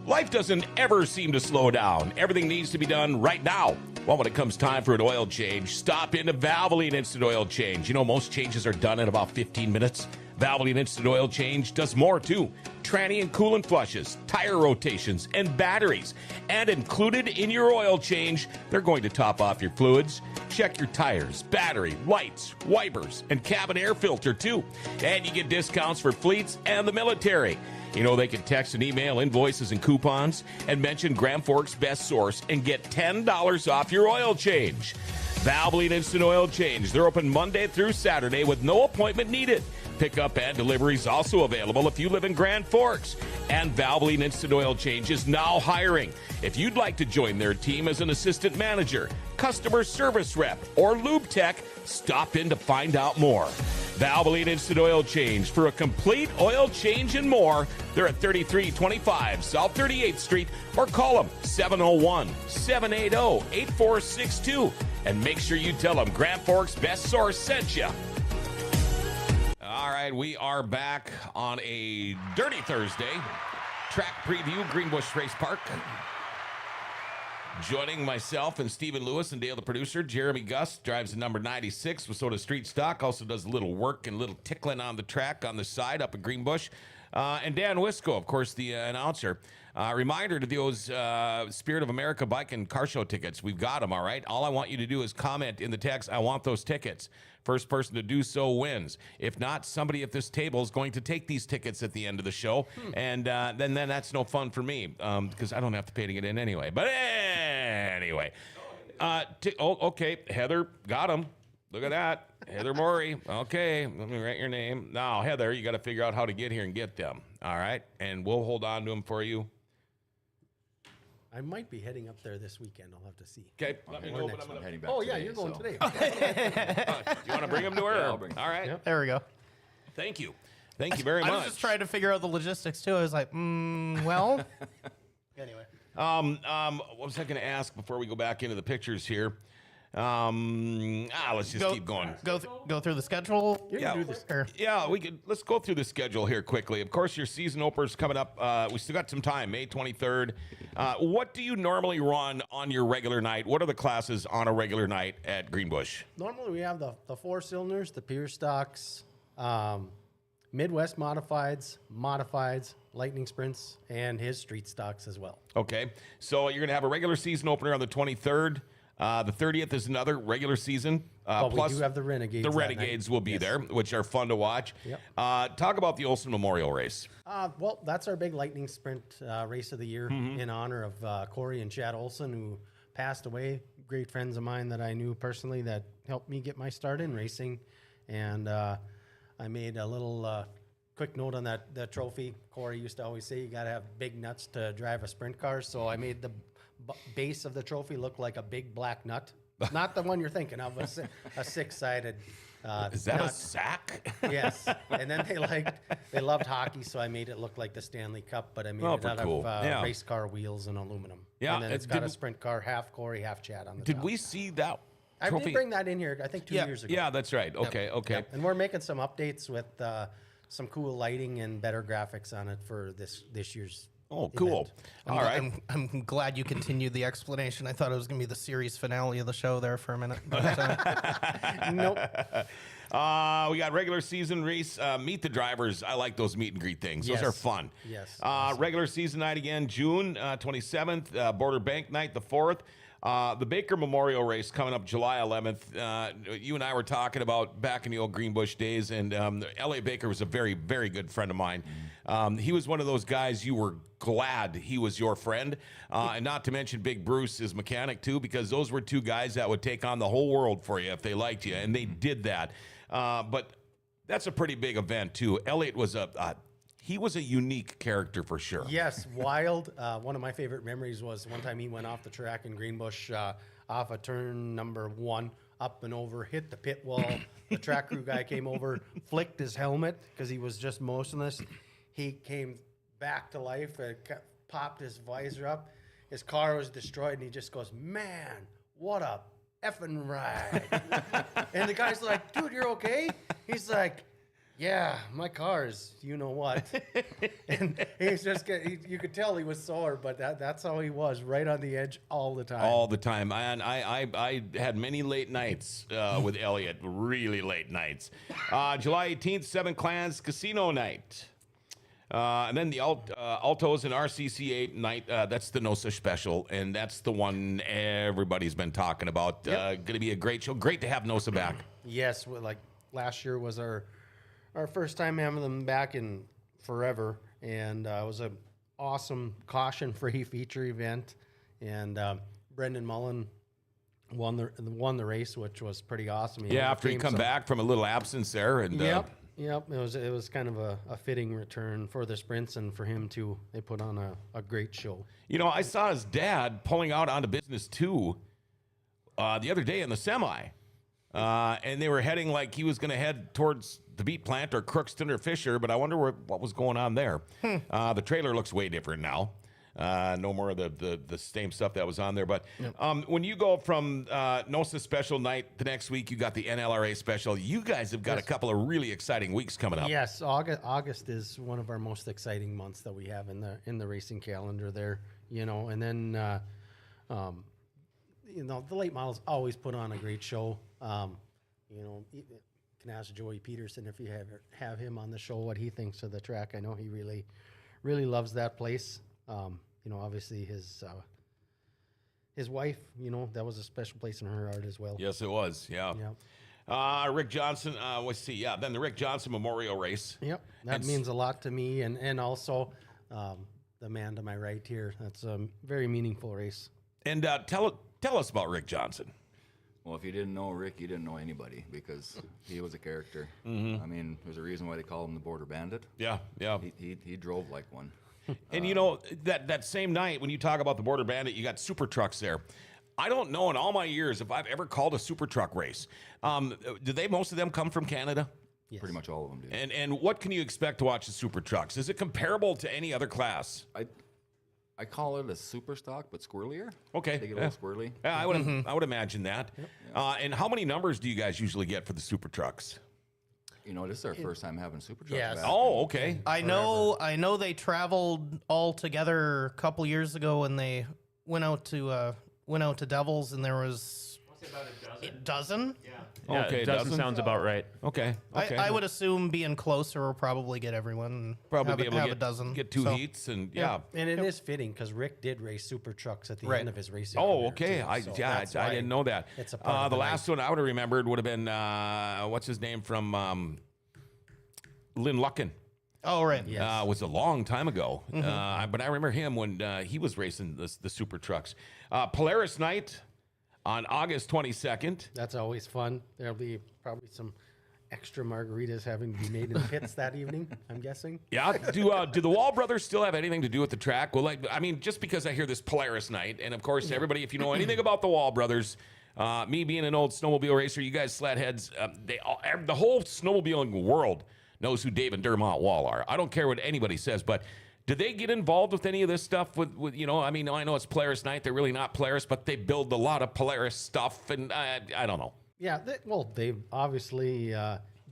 Life doesn't ever seem to slow down. Everything needs to be done right now. Well, when it comes time for an oil change, stop into Valvoline Instant Oil Change. You know, most changes are done in about 15 minutes. Valvoline Instant Oil Change does more, too. Tranny and coolant flushes, tire rotations, and batteries. And included in your oil change, they're going to top off your fluids. Check your tires, battery, lights, wipers, and cabin air filter, too. And you get discounts for fleets and the military. You know, they can text and email invoices and coupons and mention Grand Forks Best Source and get $10 off your oil change. Valvoline Instant Oil Change. They're open Monday through Saturday with no appointment needed. Pickup and delivery is also available if you live in Grand Forks. And Valvoline Instant Oil Change is now hiring. If you'd like to join their team as an assistant manager, customer service rep, or lube tech, stop in to find out more. Valvoline Instant Oil Change for a complete oil change and more. They're at 3325 South 38th Street, or call them 701-780-8462. And make sure you tell them Grand Forks Best Source sent you. All right, we are back on a Dirty Thursday. Track preview, Greenbush Race Park. Joining myself and Stephen Lewis and Dale, the producer. Jeremy Gus drives the number 96 with Soda Street Stock. Also does a little work and a little tickling on the track on the side up at Greenbush. And Dan Wiskow, of course, the announcer. Reminder to those Spirit of America Bike and Car Show tickets. We've got them, all right? All I want you to do is comment in the text, I want those tickets. First person to do so wins. If not, somebody at this table is going to take these tickets at the end of the show. And then that's no fun for me because I don't have to pay to get in anyway. But anyway. Okay, Heather, got him. Look at that. Heather Morey. Okay, let me write your name. Now, Heather, you got to figure out how to get here and get them. All right? And we'll hold on to them for you. I might be heading up there this weekend. I'll have to see. Okay, let me know. I'm heading back Oh, yeah, today, you're going so. today. Do you want to bring them to her? Yeah, I'll bring them. All right. Yep. There we go. Thank you. Thank you very much. I was just trying to figure out the logistics too. I was like, well. Anyway. What was I going to ask before we go back into the pictures here? Let's just keep going. Go through the schedule. Yeah, do this. yeah, we could. Let's go through the schedule here quickly. Of course, your season opener's coming up. We still got some time, May 23rd. What do you normally run on your regular night? What are the classes on a regular night at Greenbush? Normally, we have the 4 cylinders, the Pier stocks, Midwest modifieds, lightning sprints, and his street stocks as well. Okay, so you're going to have a regular season opener on the 23rd. The 30th is another regular season. But Plus, we do have the Renegades. the that Renegades night. will be Yes. there, which are fun to watch. Yep. Talk about the Olsen Memorial Race. Well, that's our big lightning sprint race of the year in honor of Corey and Chad Olson, who passed away. Great friends of mine that I knew personally that helped me get my start in racing. And I made a little quick note on that trophy. Corey used to always say you got to have big nuts to drive a sprint car. So I made the base of the trophy look like a big black nut. Not the one you're thinking of, a 6-sided Is that nut. a sack? Yes, and then they loved hockey, so I made it look like the Stanley Cup, but I made it for out cool. of Yeah. race car wheels and aluminum. Yeah, and then it's it got a didn't- sprint car, half Corey, half Chad on the Did top. we see that I trophy? did bring that in here, I think 2 years ago. Yeah, that's right. Okay, okay. Yep. And we're making some updates with some cool lighting and better graphics on it for this year's. Oh, cool. event. All right. I'm glad you continued the explanation. I thought it was going to be the series finale of the show there for a minute. But, Nope. We got regular season race. Meet the drivers. I like those meet and greet things. Those Yes. are fun. Yes. Regular season night again, June 27th. Border Bank night, the 4th. The Baker Memorial Race coming up July 11th. You and I were talking about back in the old Greenbush days, and Elliot Baker was a very, very good friend of mine. He was one of those guys you were glad he was your friend. And not to mention Big Bruce, his mechanic, too, because those were two guys that would take on the whole world for you if they liked you, and they did that. But that's a pretty big event, too. Elliot was he was a unique character for sure. Yes, wild. One of my favorite memories was one time he went off the track in Greenbush off of turn number 1, up and over, hit the pit wall. The track crew guy came over, flicked his helmet because he was just motionless. He came back to life, popped his visor up. His car was destroyed, and he just goes, "Man, what a effing ride." And the guy's like, "Dude, you're okay?" He's like, "Yeah, my car's, you know what." And he's just, you could tell he was sore, but that's how he was, right on the edge all the time. All the time. And I had many late nights with Elliot, really late nights. July 18th, 7 Clans Casino Night. And then the Altos and RCC8 night, that's the NOSA special, and that's the one everybody's been talking about. Going to be a great show. Great to have NOSA back. Yes, like last year was our first time having them back in forever, and it was an awesome caution-free feature event. And Brendan Mullen won the race, which was pretty awesome. Yeah, after he come back from a little absence there, and Yep. It was kind of a fitting return for the sprints, and for him too. They put on a great show. you know, I saw his dad pulling out onto Business 2 the other day in the semi, and they were heading like he was going to head towards the Beet Plant or Crookston or Fisher, but I wonder what was going on there. The trailer looks way different now. No more of the same stuff that was on there. But when you go from NOSA special night the next week, you got the NLRA special. You guys have got a couple of really exciting weeks coming up. Yes, August is one of our most exciting months that we have in the racing calendar there. You know, and then the late models always put on a great show. You know, can ask Joey Peterson if you have him on the show what he thinks of the track. I know he really loves that place. Obviously his wife, that was a special place in her heart as well. Yes, it was. Yeah. Rick Johnson. Let's see. Yeah. Then the Rick Johnson Memorial Race. Yep. That means a lot to me, and also the man to my right here. That's a very meaningful race. And tell us about Rick Johnson. Well, if you didn't know Rick, you didn't know anybody, because he was a character. Mm-hmm. I mean, there's a reason why they call him the Border Bandit. Yeah. He drove like one. And that same night when you talk about the Border Bandit, you got super trucks there. I don't know in all my years if I've ever called a super truck race. Do most of them come from Canada? Yes. Pretty much all of them do. And what can you expect to watch the super trucks? Is it comparable to any other class? I call it a super stock, but squirrelier. Okay. They get a little squirrely. Yeah, I would imagine that. Yep. And how many numbers do you guys usually get for the super trucks? This is our first time having super trucks. Yes. back. Oh, okay. I know they traveled all together a couple years ago, and they went out to Devils, and there was About a dozen. a dozen. Yeah, Okay, a dozen dozen? sounds about right. Okay. I would assume being closer will probably get everyone. And probably have, be able have to a dozen. get two So, heats and yeah. And it is fitting because Rick did race super trucks at the Right. end of his racing. Oh, career, okay. too, so that's I why didn't know that. It's a part of the the last one I would have remembered would have been what's his name from Lynn Luckin. Oh, right. Yes. Was a long time ago, but I remember him when he was racing the super trucks. Polaris Night on August 22nd. That's always fun. There'll be probably some extra margaritas having to be made in the pits that evening, I'm guessing. Yeah. Do the Wall brothers still have anything to do with the track? Well, just because I hear this Polaris Night, and of course, everybody, if you know anything about the Wall brothers, me being an old snowmobile racer, you guys sled heads, the whole snowmobiling world knows who Dave and Dermont Wall are. I don't care what anybody says, but do they get involved with any of this stuff? With I know it's Polaris Night. They're really not Polaris, but they build a lot of Polaris stuff, and I don't know. Yeah, they obviously,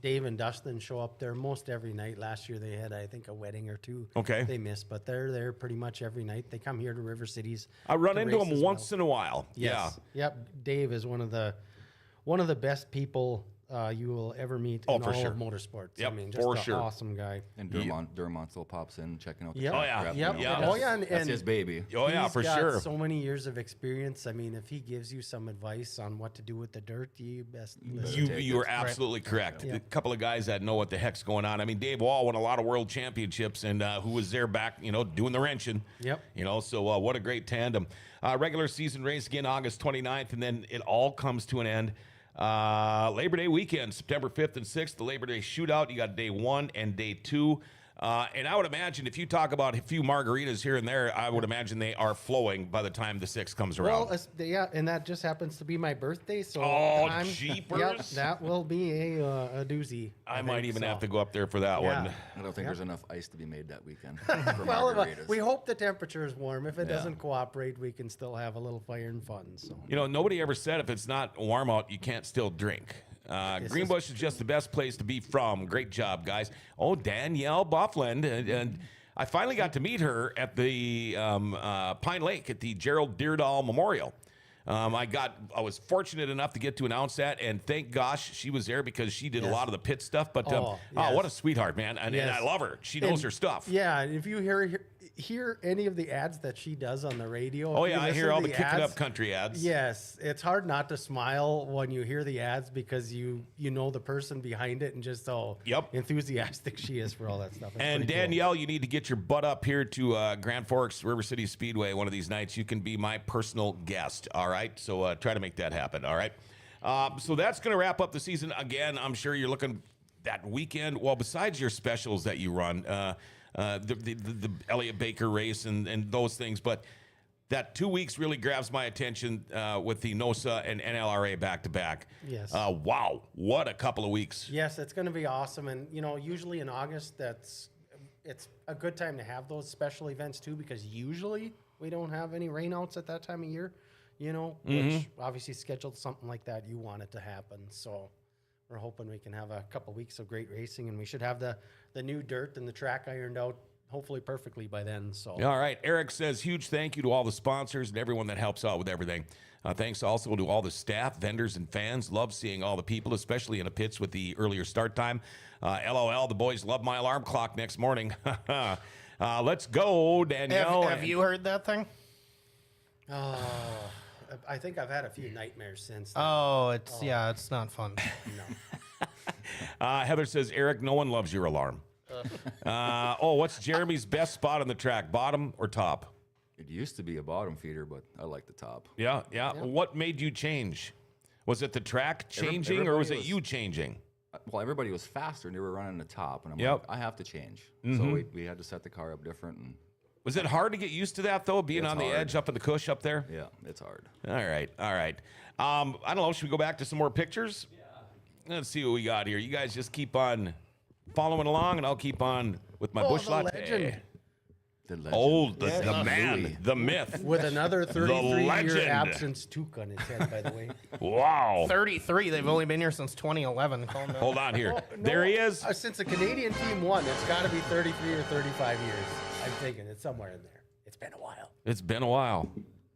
Dave and Dustin show up there most every night. Last year they had, I think, a wedding or two. Okay. They missed, but they're there pretty much every night. They come here to River Cities. I run to into race them as once well. in a while. Yes. Yep. Dave is one of the best people you will ever meet in for all sure. of motorsports. Yep, I mean, just for an sure. awesome guy. And Dermont still pops in checking out the Yep. track Oh, yeah. prep, Yep. Yeah. Oh yeah, That's and his baby. Oh yeah, he's for got sure. so many years of experience. I mean, if he gives you some advice on what to do with the dirt, you best listen. You are absolutely correct. Yeah. A couple of guys that know what the heck's going on. I mean, Dave Wall won a lot of world championships, and who was there back, doing the wrenching. Yep. So what a great tandem. Regular season race again, August 29th, and then it all comes to an end. Labor Day weekend, September 5th and 6th, the Labor Day shootout. You got day 1 and day 2. And I would imagine if you talk about a few margaritas here and there, I would imagine they are flowing by the time the 6th comes around. Well, yeah, and that just happens to be my birthday, so jeepers. Yep, that will be a doozy. I might think, even so. have to go up there for that Yeah. one. I don't think there's enough ice to be made that weekend for Well, margaritas. we hope the temperature is warm. If it Yeah. doesn't cooperate, we can still have a little fire and fun. So Nobody ever said if it's not warm out, you can't still drink. Greenbush is just the best place to be from. Great job, guys. Oh, Danielle Buffland. And I finally got to meet her at the Pine Lake at the Gerald Deerdahl Memorial. I was fortunate enough to get to announce that, and thank gosh she was there because she did a lot of the pit stuff. But yes. what a sweetheart, man! And I love her. She knows her stuff. Yeah, and if you hear any of the ads that she does on the radio. Oh if you yeah, I listen hear to all the kicking ads, up country ads. Yes, it's hard not to smile when you hear the ads because you know the person behind it and just how enthusiastic she is for all that stuff. It's and pretty cool. Danielle, you need to get your butt up here to Grand Forks River City Speedway one of these nights. You can be my personal guest, all right? So try to make that happen, all right? So that's going to wrap up the season. Again, I'm sure you're looking that weekend. Well, besides your specials that you run, the Elliott Baker race and those things, but that 2 weeks really grabs my attention with the NOSA and NLRA back-to-back. Yes. Wow, what a couple of weeks. Yes, it's going to be awesome. And, usually in August, it's a good time to have those special events, too, because usually we don't have any rainouts at that time of year, which obviously scheduled something like that, you want it to happen. So we're hoping we can have a couple weeks of great racing, and we should have the new dirt and the track ironed out hopefully perfectly by then. So All right. Eric says, huge thank you to all the sponsors and everyone that helps out with everything. Thanks also to all the staff, vendors, and fans. Love seeing all the people, especially in the pits with the earlier start time. LOL, the boys love my alarm clock next morning. Let's go, Danielle. Have you heard that thing? Oh, I think I've had a few nightmares since then. It's not fun. No. Heather says, Eric, no one loves your alarm. What's Jeremy's best spot on the track, bottom or top? It used to be a bottom feeder, but I like the top. Yeah. What made you change? Was it the track changing or was it you changing? Well, everybody was faster and they were running the top, and I'm Yep. like, I have to change. So we had to set the car up different. And Was it hard to get used to that, though, being It's on the hard. edge up in the cush up there? yeah, it's hard. All right. I don't know. Should we go back to some more pictures? Yeah. Let's see what we got here. You guys just keep on following along, and I'll keep on with my bush the latte. legend. The legend. Oh, the Yes. man, Louis. the myth. With another legend. 33-year absence toque on his head, by the way. Wow. 33. They've only been here since 2011. Calm down. Hold on here. No, There he is. Since the Canadian team won, it's got to be 33 or 35 years. I'm thinking it's somewhere in there. It's been a while. It's been a while.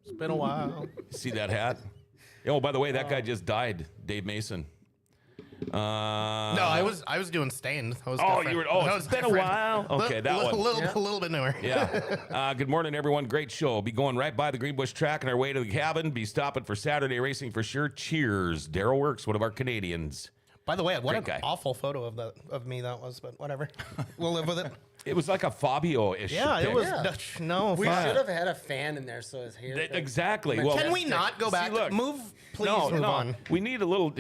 It's been a while. See that hat? Oh, by the way, that guy just died, Dave Mason. No, I was doing stained. I was Oh, different. you were. Oh, That it's was been a different. while. Okay, that one. A little bit newer. Yeah. Good morning, everyone. Great show. Be going right by the Greenbush track on our way to the cabin. Be stopping for Saturday racing for sure. Cheers. Daryl Works, one of our Canadians. By the way, what an Great guy. awful photo of me that was, but whatever. We'll live with it. It was like a Fabio-ish. Yeah, it pic. was. Yeah. No, We fine. should have had a fan in there so his hair. Exactly. Well, Can we not go back? look. Move, please. No, move no. on. We need a little.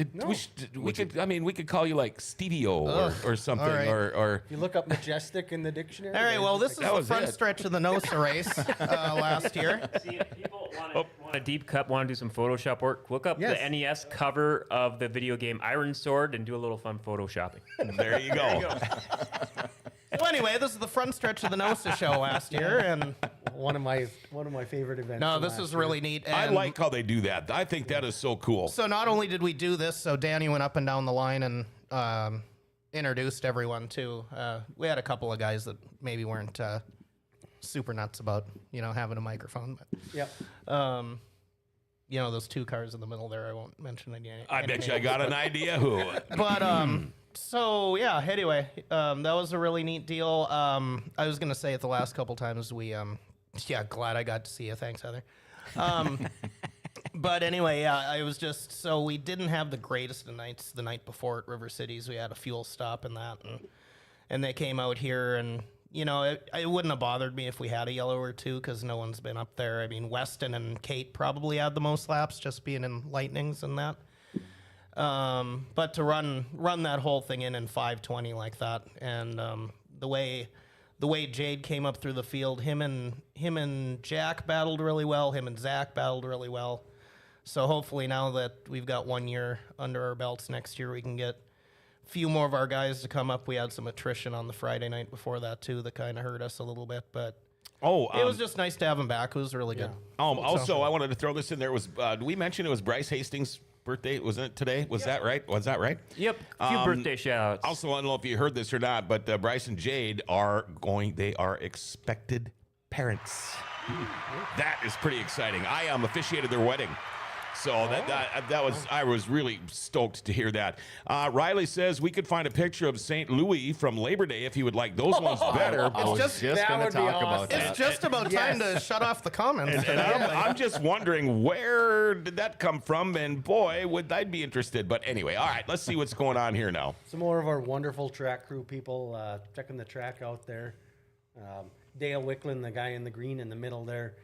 We could. I mean, we could call you like Stevio or something, all right. or You look up majestic in the dictionary. All right. Well, this is That the was front it. stretch of the NOSA race last year. See, if people want a deep cut, want to do some Photoshop work, look up Yes. the NES cover of the video game Iron Sword and do a little fun Photoshopping. there you go. So anyway, this is the front stretch of the NOSA show last year, and one of my favorite events. no, from this last is year. really neat. I And like how they do that. I think that is so cool. So not only did we do this, so Danny went up and down the line and introduced everyone too. We had a couple of guys that maybe weren't super nuts about having a microphone, but Yep. those two cars in the middle there. I won't mention any. I bet you I got an idea who. But so yeah. Anyway, that was a really neat deal. I was gonna say it the last couple times we glad I got to see you. Thanks, Heather. But anyway, I was just so we didn't have the greatest of nights the night before at River Cities. We had a fuel stop and that, and they came out here and. It wouldn't have bothered me if we had a yellow or two because no one's been up there. I mean, Weston and Kate probably had the most laps just being in Lightnings and that. But to run that whole thing in 5:20 like that, and the way Jade came up through the field, him and Jack battled really well. Him and Zach battled really well. So hopefully now that we've got 1 year under our belts, next year we can get few more of our guys to come up. We had some attrition on the Friday night before that too that kind of hurt us a little bit, but it was just nice to have him back. It was really good. Also, I wanted to throw this in there. Did we mention it was Bryce Hastings' birthday? Wasn't it today? Was that right? Was that right? Yep. A few birthday shout-outs. Also, I don't know if you heard this or not, but Bryce and Jade they are expected parents. That is pretty exciting. I officiated their wedding. So I was really stoked to hear that. Riley says we could find a picture of St. Louis from Labor Day if he would like those ones better. I was just that going to would be talk about awesome. that. It's just about time to shut off the comments. And I'm just wondering where did that come from? And boy, would I be interested. But anyway, all right, let's see what's going on here now. Some more of our wonderful track crew people checking the track out there. Dale Wicklin, the guy in the green in the middle there.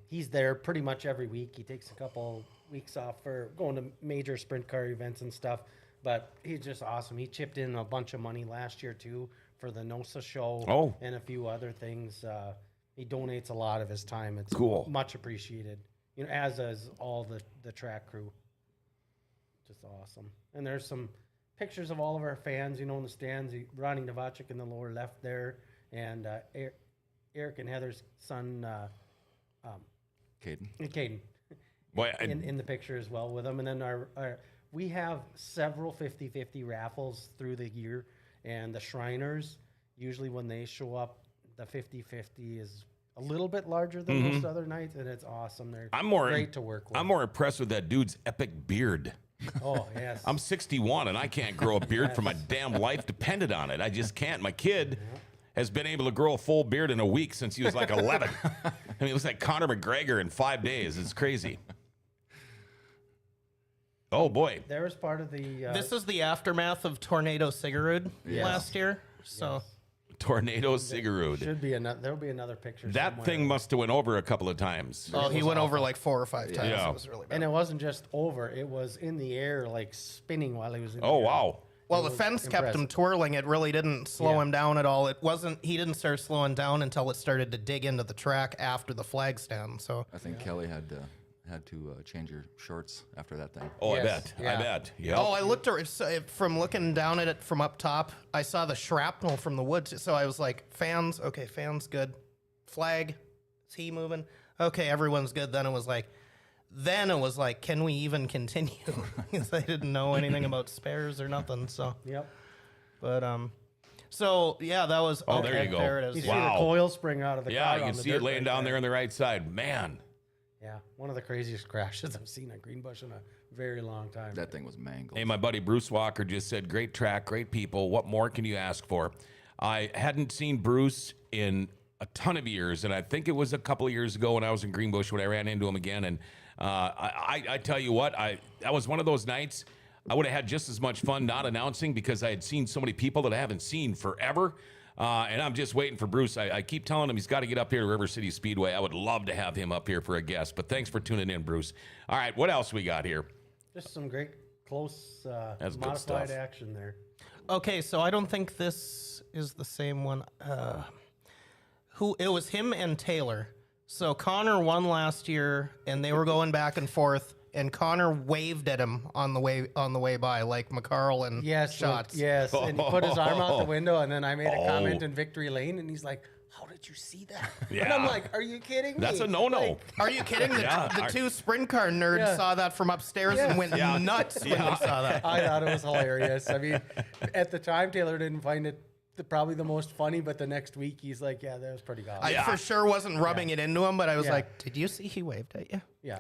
He's there pretty much every week. He takes a couple weeks off for going to major sprint car events and stuff, but he's just awesome. He chipped in a bunch of money last year too for the NOSA show and a few other things. He donates a lot of his time. It's cool. Much appreciated. As does all the track crew. Just awesome. And there's some pictures of all of our fans, in the stands. Ronnie Novacek in the lower left there, and Eric and Heather's son, Caden. Boy, in the picture as well with them. And then we have several 50-50 raffles through the year, and the Shriners, usually when they show up, the 50-50 is a little bit larger than most other nights, and it's awesome. They're great to work with. I'm more impressed with that dude's epic beard. Oh, yes. I'm 61 and I can't grow a beard for my damn life depended on it. I just can't. My kid has been able to grow a full beard in a week since he was like 11. I mean, he looks like Conor McGregor in 5 days. It's crazy. Oh, boy. There was part of the... this is the aftermath of Tornado Sigarud last year. So... Tornado Sigarud. There'll be another picture. That thing must have went over a couple of times. Oh, he went over like 4 or 5 times. Yeah. It was really bad. And it wasn't just over; it was in the air, like spinning while he was in the Oh, air. wow. Well, the fence kept him twirling. It really didn't slow him down at all. He didn't start slowing down until it started to dig into the track after the flag stand. So I think Kelly had to change her shorts after that thing. Oh, Yes. I bet. Yeah. Oh, I looked from looking down at it from up top. I saw the shrapnel from the wood, so I was like, "Fans, okay, fans, good. Flag, is he moving? Okay, everyone's good." Then it was like, "Can we even continue?" Because I didn't know anything about spares or nothing. So Yep. but so yeah, that was. Oh, there you go. There it You is. see Wow. the coil spring out of the Yeah, car. you on can the see it dirt laying right down there on the right side. Man. Yeah, one of the craziest crashes I've seen at Greenbush in a very long time. That thing was mangled. Hey, my buddy Bruce Walker just said, great track, great people. What more can you ask for? I hadn't seen Bruce in a ton of years, and I think it was a couple of years ago when I was in Greenbush when I ran into him again. And I tell you what, that was one of those nights I would have had just as much fun not announcing because I had seen so many people that I haven't seen forever. And I'm just waiting for Bruce. I keep telling him he's got to get up here to River City Speedway. I would love to have him up here for a guest. But thanks for tuning in, Bruce. All right, what else we got here? Just some great close That's good modified stuff. action there. Okay, so I don't think this is the same one. It was him and Taylor. So Connor won last year, and they were going back and forth. And Connor waved at him on the way by, like McCarl and Shots. Yes, and he put his arm out the window, and then I made a comment in Victory Lane, and he's like, "How did you see that?" Yeah. And I'm like, "Are you kidding me?" That's a no-no. Like, Are you kidding? The two sprint car nerds saw that from upstairs and went nuts when they saw that. I thought it was hilarious. I mean, at the time, Taylor didn't find it probably the most funny, but the next week he's like, "Yeah, that was pretty awesome." I for sure wasn't rubbing it into him, but I was like, "Did you see he waved at you?" Yeah.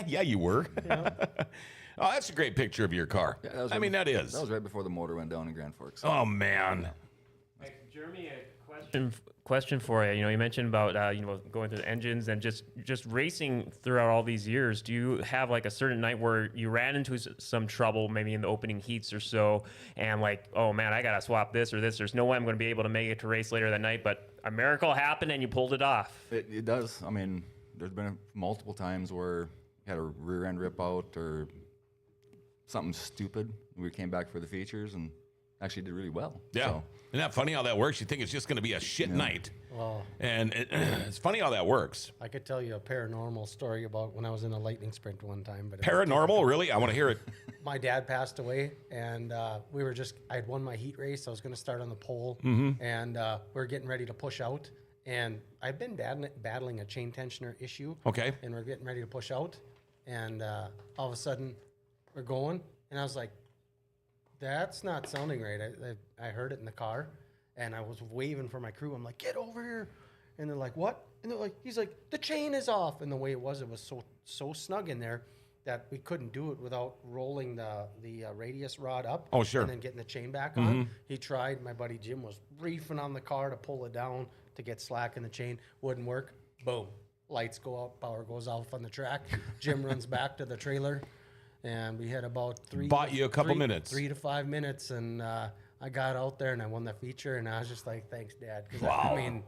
Yeah, you were. Oh, that's a great picture of your car. Yeah, that was I mean, that is. That was right before the motor went down in Grand Forks. Oh, man. Jeremy, a question for you. You know, you mentioned about going through the engines and just racing throughout all these years. Do you have like a certain night where you ran into some trouble, maybe in the opening heats or so, and like, oh man, I gotta swap this or this. There's no way I'm going to be able to make it to race later that night, but a miracle happened and you pulled it off. It does. I mean, there's been multiple times where you had a rear end rip out or something stupid. We came back for the features and actually did really well. Yeah. So, Isn't that funny how that works? You think it's just going to be a shit night. Oh. And it's funny how that works. I could tell you a paranormal story about when I was in a lightning sprint one time. But Paranormal? Really? I want to hear it. my dad passed away, and I had won my heat race. I was going to start on the pole, and we were getting ready to push out. And I've been battling a chain tensioner issue. Okay. And we're getting ready to push out, and all of a sudden, we're going, and I was like, "That's not sounding right." I heard it in the car, and I was waving for my crew. I'm like, "Get over here!" And they're like, "What?" And they're like, "He's like, the chain is off." And the way it was so snug in there that we couldn't do it without rolling the radius rod up. Oh, sure. And then getting the chain back on. He tried. My buddy Jim was reefing on the car to pull it down to get slack in the chain. Wouldn't work. Boom. Lights go out. Power goes off on the track. Jim runs back to the trailer. And we had about Bought you a couple minutes. 3 to 5 minutes, and I got out there and I won the feature, and I was just like, "Thanks, Dad." 'Cause Wow. I mean,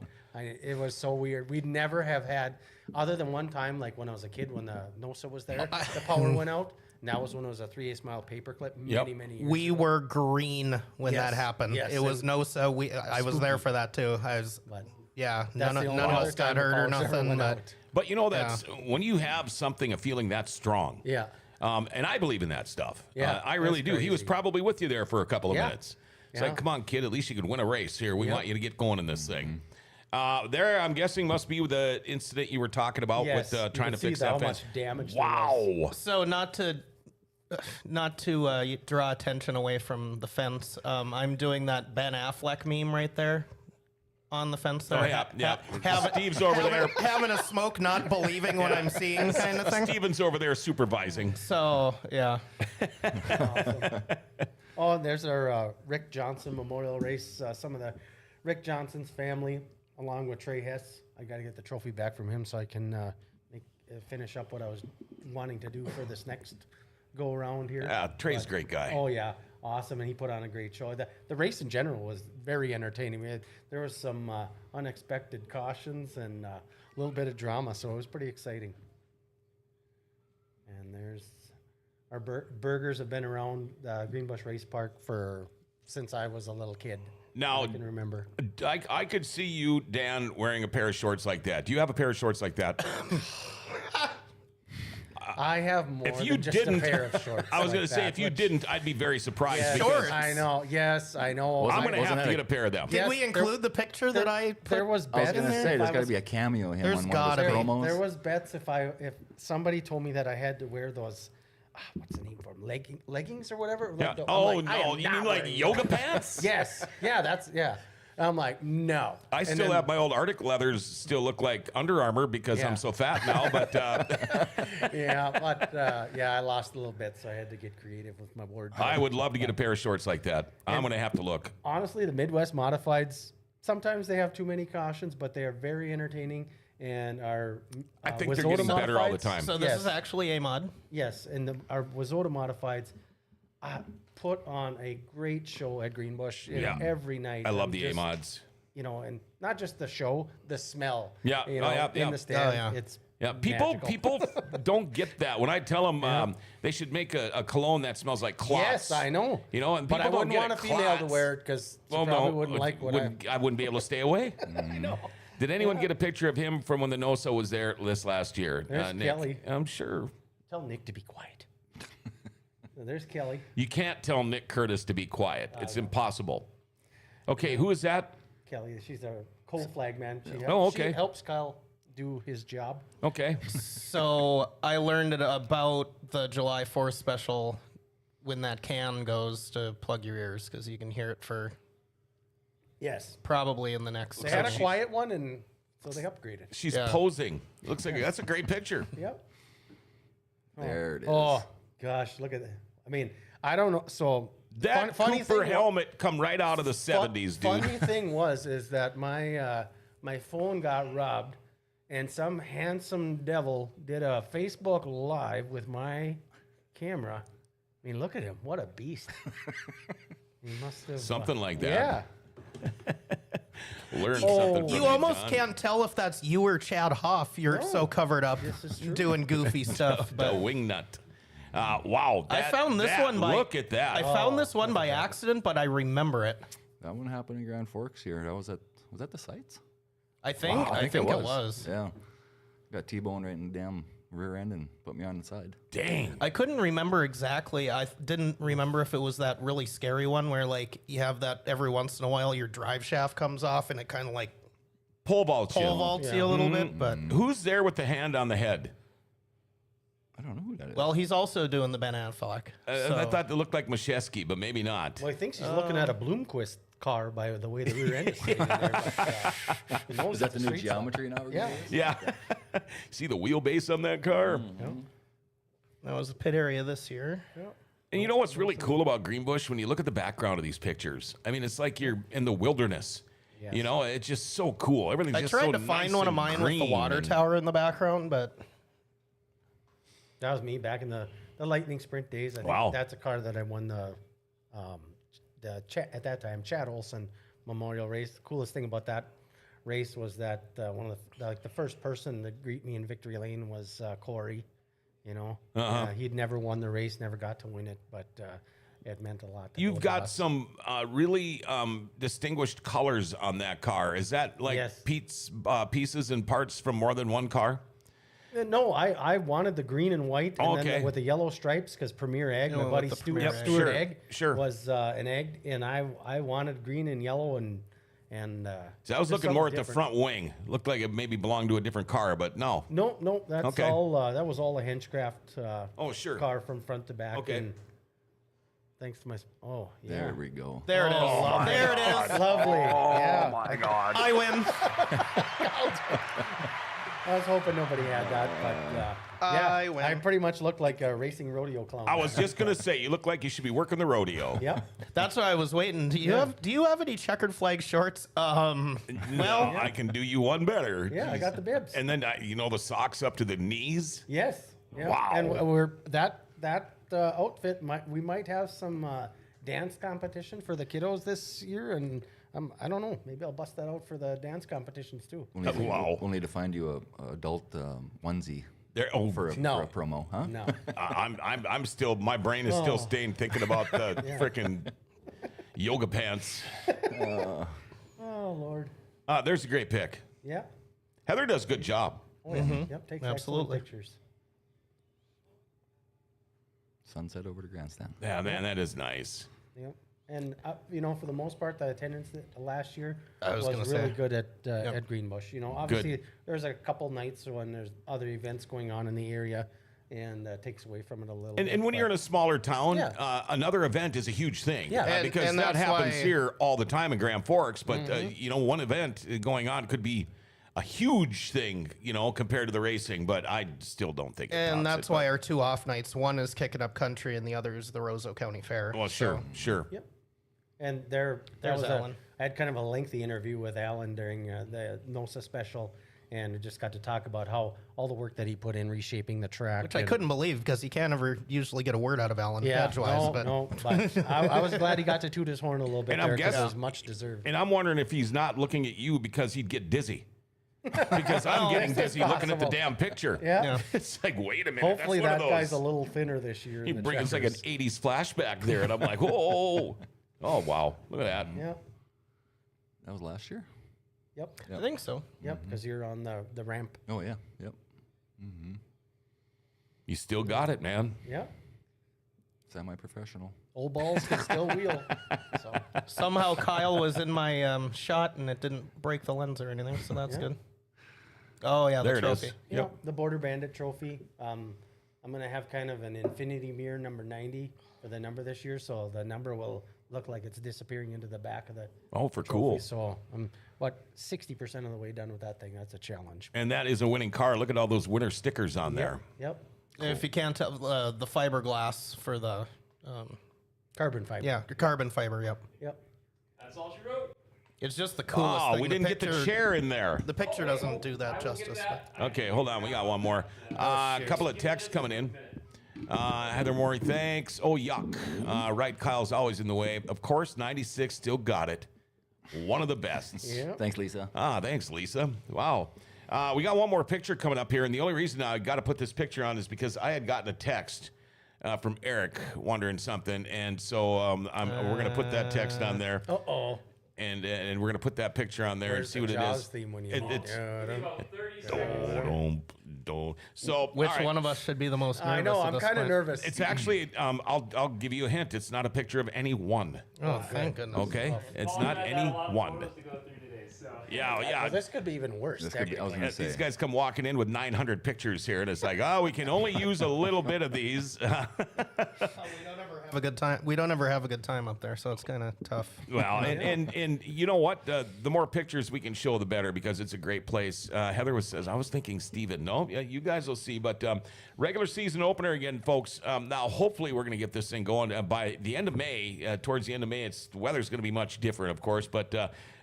it was so weird. We'd never have had, other than one time, like when I was a kid, when the NOSA was there, the power went out. And that was when it was a 3/8 mile paperclip many years We ago. were green when Yes, that happened. yes, It was and- NOSA. I was there for that too. But Yeah, that's none the of only other us got time the hurt or powers ever nothing. went But out. But you know, that's when you have something, a feeling that strong. Yeah. And I believe in that stuff. Yeah, I really that's do. He was crazy. probably with you there for a couple of Yeah. minutes. It's Yeah. like, come on, kid, at least you could win a race here. We Yep. want you to get going in this thing. There, I'm guessing, must be the incident you were talking about Yes, with you trying to could see fix how that fence. much damage there was. Wow. so not to draw attention away from the fence. I'm doing that Ben Affleck meme right there on the fence there. Oh, yeah. Having, Steve's over there. having a smoke, not believing what I'm seeing, kind of thing. Steven's over there supervising. So, yeah. Awesome. Oh, and there's our Rick Johnson Memorial Race. Some of the Rick Johnson's family, along with Trey Hess. I got to get the trophy back from him so I can finish up what I was wanting to do for this next go around here. Yeah, Trey's a great guy. Oh yeah, awesome, and he put on a great show. The race in general was very entertaining. There was some unexpected cautions and a little bit of drama, so it was pretty exciting. And there's our burgers have been around Greenbush Race Park since I was a little kid. Now, I can remember. I could see you, Dan, wearing a pair of shorts like that. Do you have a pair of shorts like that? I have more than just a pair of shorts. I was going to say, that, if you didn't, I'd be very surprised. Yes, because I know. Yes, I know. I'm going to have to get a pair of them. Did we include the picture that I put? There was I was bets going in to there. say, there's got to be a cameo of him There's on one of gotta those be. promos. There was bets if somebody told me that I had to wear those, what's the name for them? Leggings or whatever. Yeah. I'm Oh, like, I no. am You not mean like wearing yoga those. pants? Yes. Yeah. I'm like, no. I And still then- have my old Arctic leathers still look like Under Armour because Yeah. I'm so fat now. But Yeah, I lost a little bit, so I had to get creative with my wardrobe. I would love to get a pair of shorts like that. I'm going to have to look. Honestly, the Midwest Modifieds, sometimes they have too many cautions, but they are very entertaining and are. I think they're Wazota getting better all the Modifieds- time. So this Yes. is actually a mod. Yes, and our Wazota Modifieds put on a great show at Greenbush Yeah. every night. I love And the just, A-Mods. You know, and not just the show, the smell. Yeah. You Oh, know, yeah, in yeah. the stand. Oh, yeah. It's Yeah, magical. people don't get that. When I tell them they should make a cologne that smells like clots. Yes, I know. You know, and But people I don't wouldn't get want a it, female to clots. wear it because Well, probably no, wouldn't like what I wouldn't be able to stay away. I know. Did anyone get a picture of him from when the NOSA was there this last year? There's Nick? Kelly. I'm sure. Tell Nick to be quiet. There's Kelly. You can't tell Nick Curtis to be quiet. It's impossible. Okay, who is that? Kelly, she's a cold flag man. Okay. She helps Kyle do his job. Okay. So I learned about the July 4th special when that can goes to plug your ears because you can hear it for Yes. probably in the next. They had a quiet one, and so they upgraded. She's Yeah. posing. Looks like that's a great picture. Yep. There it is. Oh, gosh, look at that. I mean, I don't know. So That funny Cooper thing, helmet come right out of the 70s, dude. Funny thing is that my phone got robbed, and some handsome devil did a Facebook Live with my camera. I mean, look at him. What a beast. He must have Something like that. Yeah. Learn Oh. something from You me, almost John. can't tell if that's you or Chad Hoff. You're so covered up is true. doing goofy stuff. The But wing nut. Wow. I found this one by Look at that. I found this one by accident, but I remember it. That one happened in Grand Forks here. That was that the sites? I think Wow, I think it was. Yeah. Got T-bone right in the damn rear end and put me on the side. Dang. I couldn't remember exactly. I didn't remember if it was that really scary one where like you have that every once in a while your drive shaft comes off and it kind of like Pole vault. pole vaults you a little bit. But Who's there with the hand on the head? I don't know who that is. well, he's also doing the Ben Affleck. I thought it looked like Mashesky, but maybe not. Well, I think she's looking at a Bloomquist car by the way the rear end is sitting in there. But, who knows is that if the new street's on. geometry now? we're Yeah. gonna use? Yeah. See the wheelbase on that car? That was the pit area this year. And you know what's really cool about Greenbush? When you look at the background of these pictures, I mean, it's like you're in the wilderness. You know, it's just so cool. Everything's I just tried so to find nice one of and mine with the green water and- tower in the background, but That was me back in the Lightning Sprint days. I think Wow. that's a car that I won the at that time Chad Olson Memorial Race. The coolest thing about that race was that one of the first person to greet me in victory lane was Corey. You know, he'd never won the race, never got to win it, but it meant a lot. To You've both of got us. some really distinguished colors on that car. Is that like Yes. Pete's pieces and parts from more than one car? No, I wanted the green and white, and Okay. then with the yellow stripes because Premier Egg, You my went buddy with the Stuart, Premier Egg. Stuart Sure, Egg, sure. was an egg, and I wanted green and yellow and. See, I was just looking more at something the different. front wing. Looked like it maybe belonged to a different car, but no. No, that's Okay. all. That was all a Henchcraft Oh, sure. car from front to back. Okay. And Thanks to my. Oh, yeah. There we go. There it is. Lovely. There it is. Lovely. Yeah. my God. I win. I was hoping nobody had that, but I win. I pretty much look like a racing rodeo clown. I was just gonna say, you look like you should be working the rodeo. Yep. That's why I was waiting. Do you have any checkered flag shorts? Well, I can do you one better. Yeah, I got the bibs. And then the socks up to the knees. Yes. Yeah. Wow. And we're that outfit. We might have some dance competition for the kiddos this year, and I don't know. Maybe I'll bust that out for the dance competitions too. We'll need to find you a adult onesie There, for a promo, huh? No. I'm still. My brain is still staying thinking about the frickin' yoga pants. Oh Lord. There's a great pic. Yeah. Heather does a good job. Oh, yeah. Yep. Takes Absolutely. excellent pictures. Sunset over to Grandstand. Yeah, man, that is nice. Yep. And for the most part, the attendance last year was gonna really say. good at Greenbush. Obviously there's a couple nights when there's other events going on in the area, and takes away from it a little. And when you're in a smaller town, Yeah. Another event is a huge thing. Yeah. Because And that that's happens why- here all the time in Grand Forks. But one event going on could be a huge thing, compared to the racing. But I still don't think. And that's why our 2 off nights. One is Kicking Up Country, and the other is the Roseau County Fair. Well, sure. Yep. And that There's was Alan. I had kind of a lengthy interview with Alan during the NOSA special, and just got to talk about how all the work that he put in reshaping the track. Which I couldn't believe because you can't ever usually get a word out of Alan edgewise. But I was glad he got to toot his horn a little bit And I'm there because it guessing- was much deserved. And I'm wondering if he's not looking at you because he'd get dizzy. Because I'm getting that's dizzy looking at the possible. damn picture. Yeah. It's like, wait a minute. Hopefully that's that one of guy's a those. little thinner this year. He in the brings like an checkers. 80s flashback there, and I'm like, oh wow, look at that. Yeah. That was last year? Yep. I think so. Yep. Because you're on the ramp. Oh, yeah. Yep. You still got it, man. Yep. Semi-professional. Old balls can still wheel. So Somehow Kyle was in my shot, and it didn't break the lens or anything, so that's good. Oh, yeah, There the it is. trophy. you know, the Border Bandit trophy. I'm gonna have kind of an infinity mirror number 90 for the number this year, so the number will look like it's disappearing into the back of the Oh, for trophy. cool. So I'm 60% of the way done with that thing. That's a challenge. And that is a winning car. Look at all those winner stickers on there. Yep. And if you can't tell, the fiberglass for the, Carbon fiber. carbon fiber, yep. Yep. That's all she wrote. It's just the coolest Oh, thing. we The didn't get the picture- chair in there. The picture doesn't do that justice. Okay, hold on. We got one more. A couple of texts coming in. Heather Morey, thanks. Oh, yuck. Right, Kyle's always in the way. Of course, 96 still got it. One of the best. Yeah. Thanks, Lisa. Thanks, Lisa. Wow. We got one more picture coming up here, and the only reason I got to put this picture on is because I had gotten a text from Eric wondering something, and so we're going to put that text on there. Uh-oh. And we're gonna put that picture on there Where's and see the what it Jaws is. theme when you It's About 30 seconds. so Which all right. one of us should be the most nervous? I know. at I'm this kind of point? nervous. It's actually I'll give you a hint. It's not a picture of any one. Oh, thank goodness. Okay, it's not any one. To go through today, so. Yeah, Well, yeah. this could be even worse. This could be, I was going to These say. guys come walking in with 900 pictures here, and it's like, oh, we can only use a little bit of these. Have a good time. We don't ever have a good time up there, so it's kind of tough. Well, and you know what? The more pictures we can show, the better, because it's a great place. Heather says, I was thinking Steven. No, yeah, you guys will see. But regular season opener again, folks. Now, hopefully, we're going to get this thing going by the end of May. Towards the end of May, the weather's going to be much different, of course. But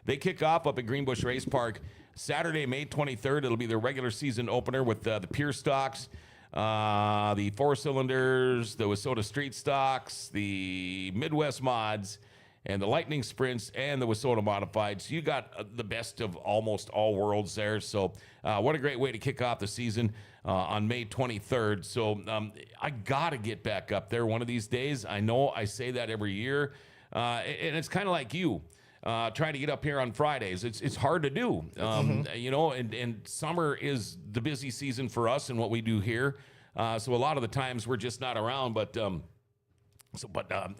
they kick off up at Greenbush Race Park Saturday, May 23rd. It'll be their regular season opener with the Pure Stocks. The 4-cylinders, the Wissota Street Stocks, the Midwest Mods, and the Lightning Sprints, and the Wissota Modified. So you got the best of almost all worlds there. So what a great way to kick off the season on May 23rd. So I got to get back up there one of these days. I know I say that every year, and it's kind of like you. Trying to get up here on Fridays. It's hard to do, you know, and summer is the busy season for us and what we do here. So a lot of the times we're just not around, but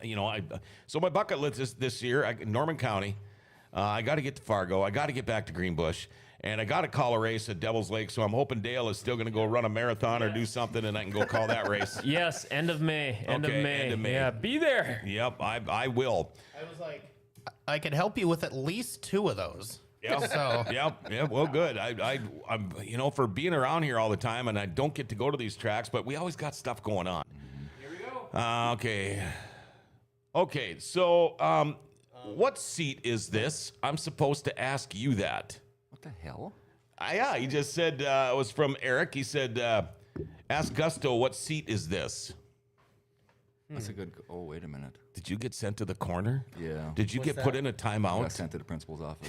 you know, so my bucket list this year, Norman County, I got to get to Fargo. I got to get back to Greenbush. And I got to call a race at Devil's Lake, so I'm hoping Dale is still going to go run a marathon or do something, and I can go call that race. Yes, end of May. End of May. Yeah, be there. Yep, I will. I was like, I could help you with at least 2 of those. Yeah. So. Yeah. Well, good. I'm, for being around here all the time, and I don't get to go to these tracks, but we always got stuff going on. Here we go. Okay. So, what seat is this? I'm supposed to ask you that. What the hell? Yeah, he just said it was from Eric. He said, "Ask Gusto, what seat is this?" That's a good. Oh, wait a minute. Did you get sent to the corner? Yeah. Did you get put in a I timeout? got sent to the principal's office.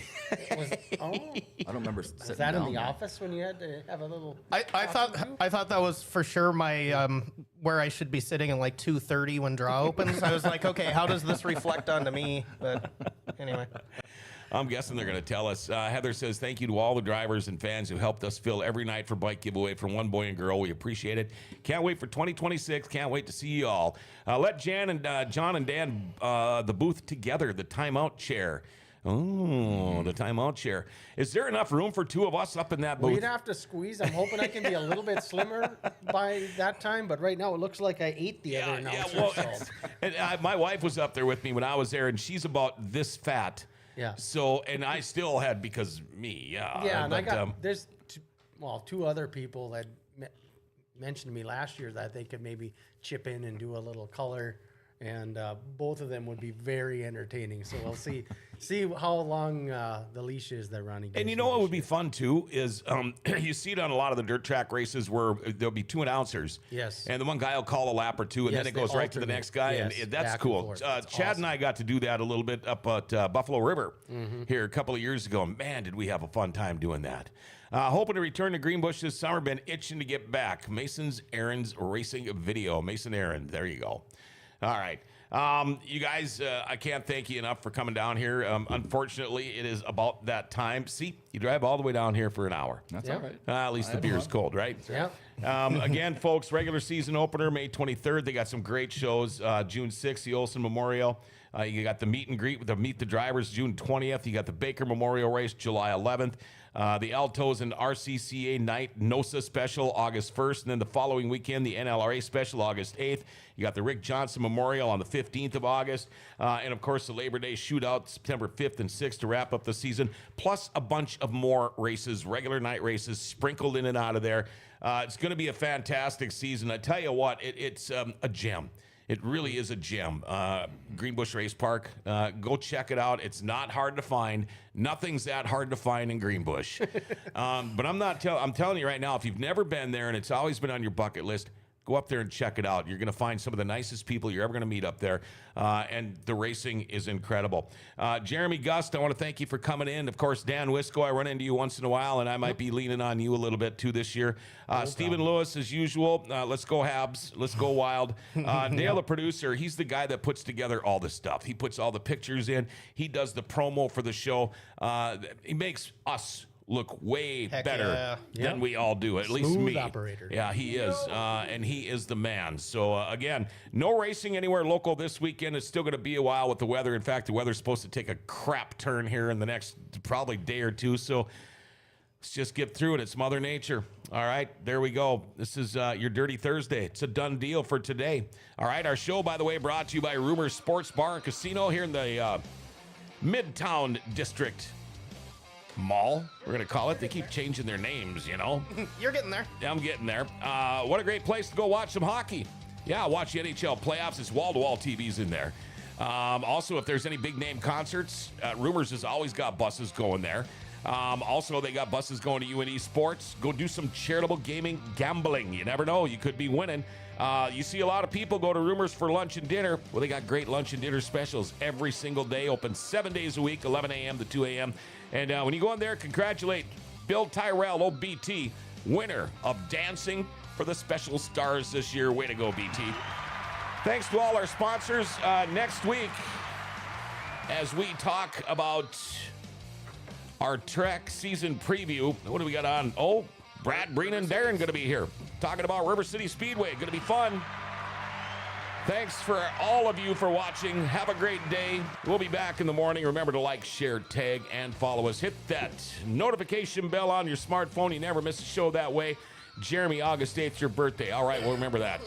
Oh, I don't remember is sitting that in down the there. office when you had to have a little? I thought that was for sure my where I should be sitting in like 2:30 when draw opens. I was like, okay, how does this reflect onto me? But anyway. I'm guessing they're going to tell us. Heather says, thank you to all the drivers and fans who helped us fill every night for bike giveaway from one boy and girl. We appreciate it. Can't wait for 2026. Can't wait to see you all. Let John and Dan the booth together, the timeout chair. Oh, the timeout chair. Is there enough room for 2 of us up in that booth? We'd have to squeeze. I'm hoping I can be a little bit slimmer by that time, but right now it looks like I ate the other announcer. And my wife was up there with me when I was there, and she's about this fat. Yeah. So, and I still had, because me, yeah. Yeah, and but, I got, there's 2 other people that mentioned to me last year that they could maybe chip in and do a little color, and both of them would be very entertaining. So we'll see how long the leash is that Ronnie gives. And you know what would be fun too is you see it on a lot of the dirt track races where there'll be 2 announcers. Yes. And the one guy will call a lap or 2, and Yes, then it goes right to the alternate. next guy, Yes, and that's back and cool. forth. Chad That's and I got to do that a little bit up at Buffalo River here a couple of years ago. Man, did we have a fun time doing that. Hoping to return to Greenbush this summer. Been itching to get back. Mason's Aaron's Racing Video. Mason Aaron. There you go. All right. You guys, I can't thank you enough for coming down here. Unfortunately, it is about that time. See, you drive all the way down here for an hour. That's Yeah. all right. At least the beer's cold, right? Yeah. Again, folks, regular season opener, May 23rd. They got some great shows. June 6th, the Olson Memorial. You got the meet and greet with the Meet the Drivers, June 20th. You got the Baker Memorial Race, July 11th. The Altos and RCCA Night NOSA Special, August 1st. And then the following weekend, the NLRA Special, August 8th. You got the Rick Johnson Memorial on the 15th of August. And, of course, the Labor Day Shootout, September 5th and 6th to wrap up the season. Plus a bunch of more races, regular night races, sprinkled in and out of there. It's going to be a fantastic season. I tell you what, it's a gem. It really is a gem. Greenbush Race Park. Go check it out. It's not hard to find. Nothing's that hard to find in Greenbush. But I'm telling you right now, if you've never been there and it's always been on your bucket list, go up there and check it out. You're going to find some of the nicest people you're ever going to meet up there. And the racing is incredible. Jeremy Gust, I want to thank you for coming in. Of course, Dan Wiskow, I run into you once in a while, and I might be leaning on you a little bit too this year. Stephen Lewis, as usual. Let's go Habs. Let's go Wild. Dale, the producer, he's the guy that puts together all the stuff. He puts all the pictures in. He does the promo for the show. He makes us look way better than we all do. At least me. Operator. Yeah, he is. And he is the man. So, again, no racing anywhere local this weekend. It's still going to be a while with the weather. In fact, the weather's supposed to take a crap turn here in the next probably day or two. So let's just get through it. It's Mother Nature. All right, there we go. This is your Dirty Thursday. It's a done deal for today. All right, our show, by the way, brought to you by Rumors Sports Bar and Casino here in the Midtown District Mall, we're going to call it. They keep changing their names, you know. You're getting there. I'm getting there. What a great place to go watch some hockey. Yeah, watch the NHL playoffs. It's wall-to-wall TVs in there. Also, if there's any big-name concerts, Rumors has always got buses going there. Also, they got buses going to UNE Sports. Go do some charitable gambling. You never know. You could be winning. You see a lot of people go to Rumors for lunch and dinner. Well, they got great lunch and dinner specials every single day, open 7 days a week, 11 a.m. to 2 a.m. And when you go in there, congratulate Bill Tyrell, OBT, winner of Dancing for the Special Stars this year. Way to go, BT. Thanks to all our sponsors. Next week, as we talk about our Trek season preview, what do we got on? Oh, Brad, Breen, and Darren going to be here talking about River City Speedway. Going to be fun. Thanks for all of you for watching. Have a great day. We'll be back in the morning. Remember to like, share, tag, and follow us. Hit that notification bell on your smartphone. You never miss a show that way. Jeremy, August 8th, your birthday. All right, we'll remember that.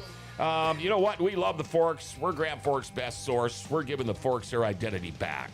You know what? We love the Forks. We're Grand Forks' best source. We're giving the Forks their identity back.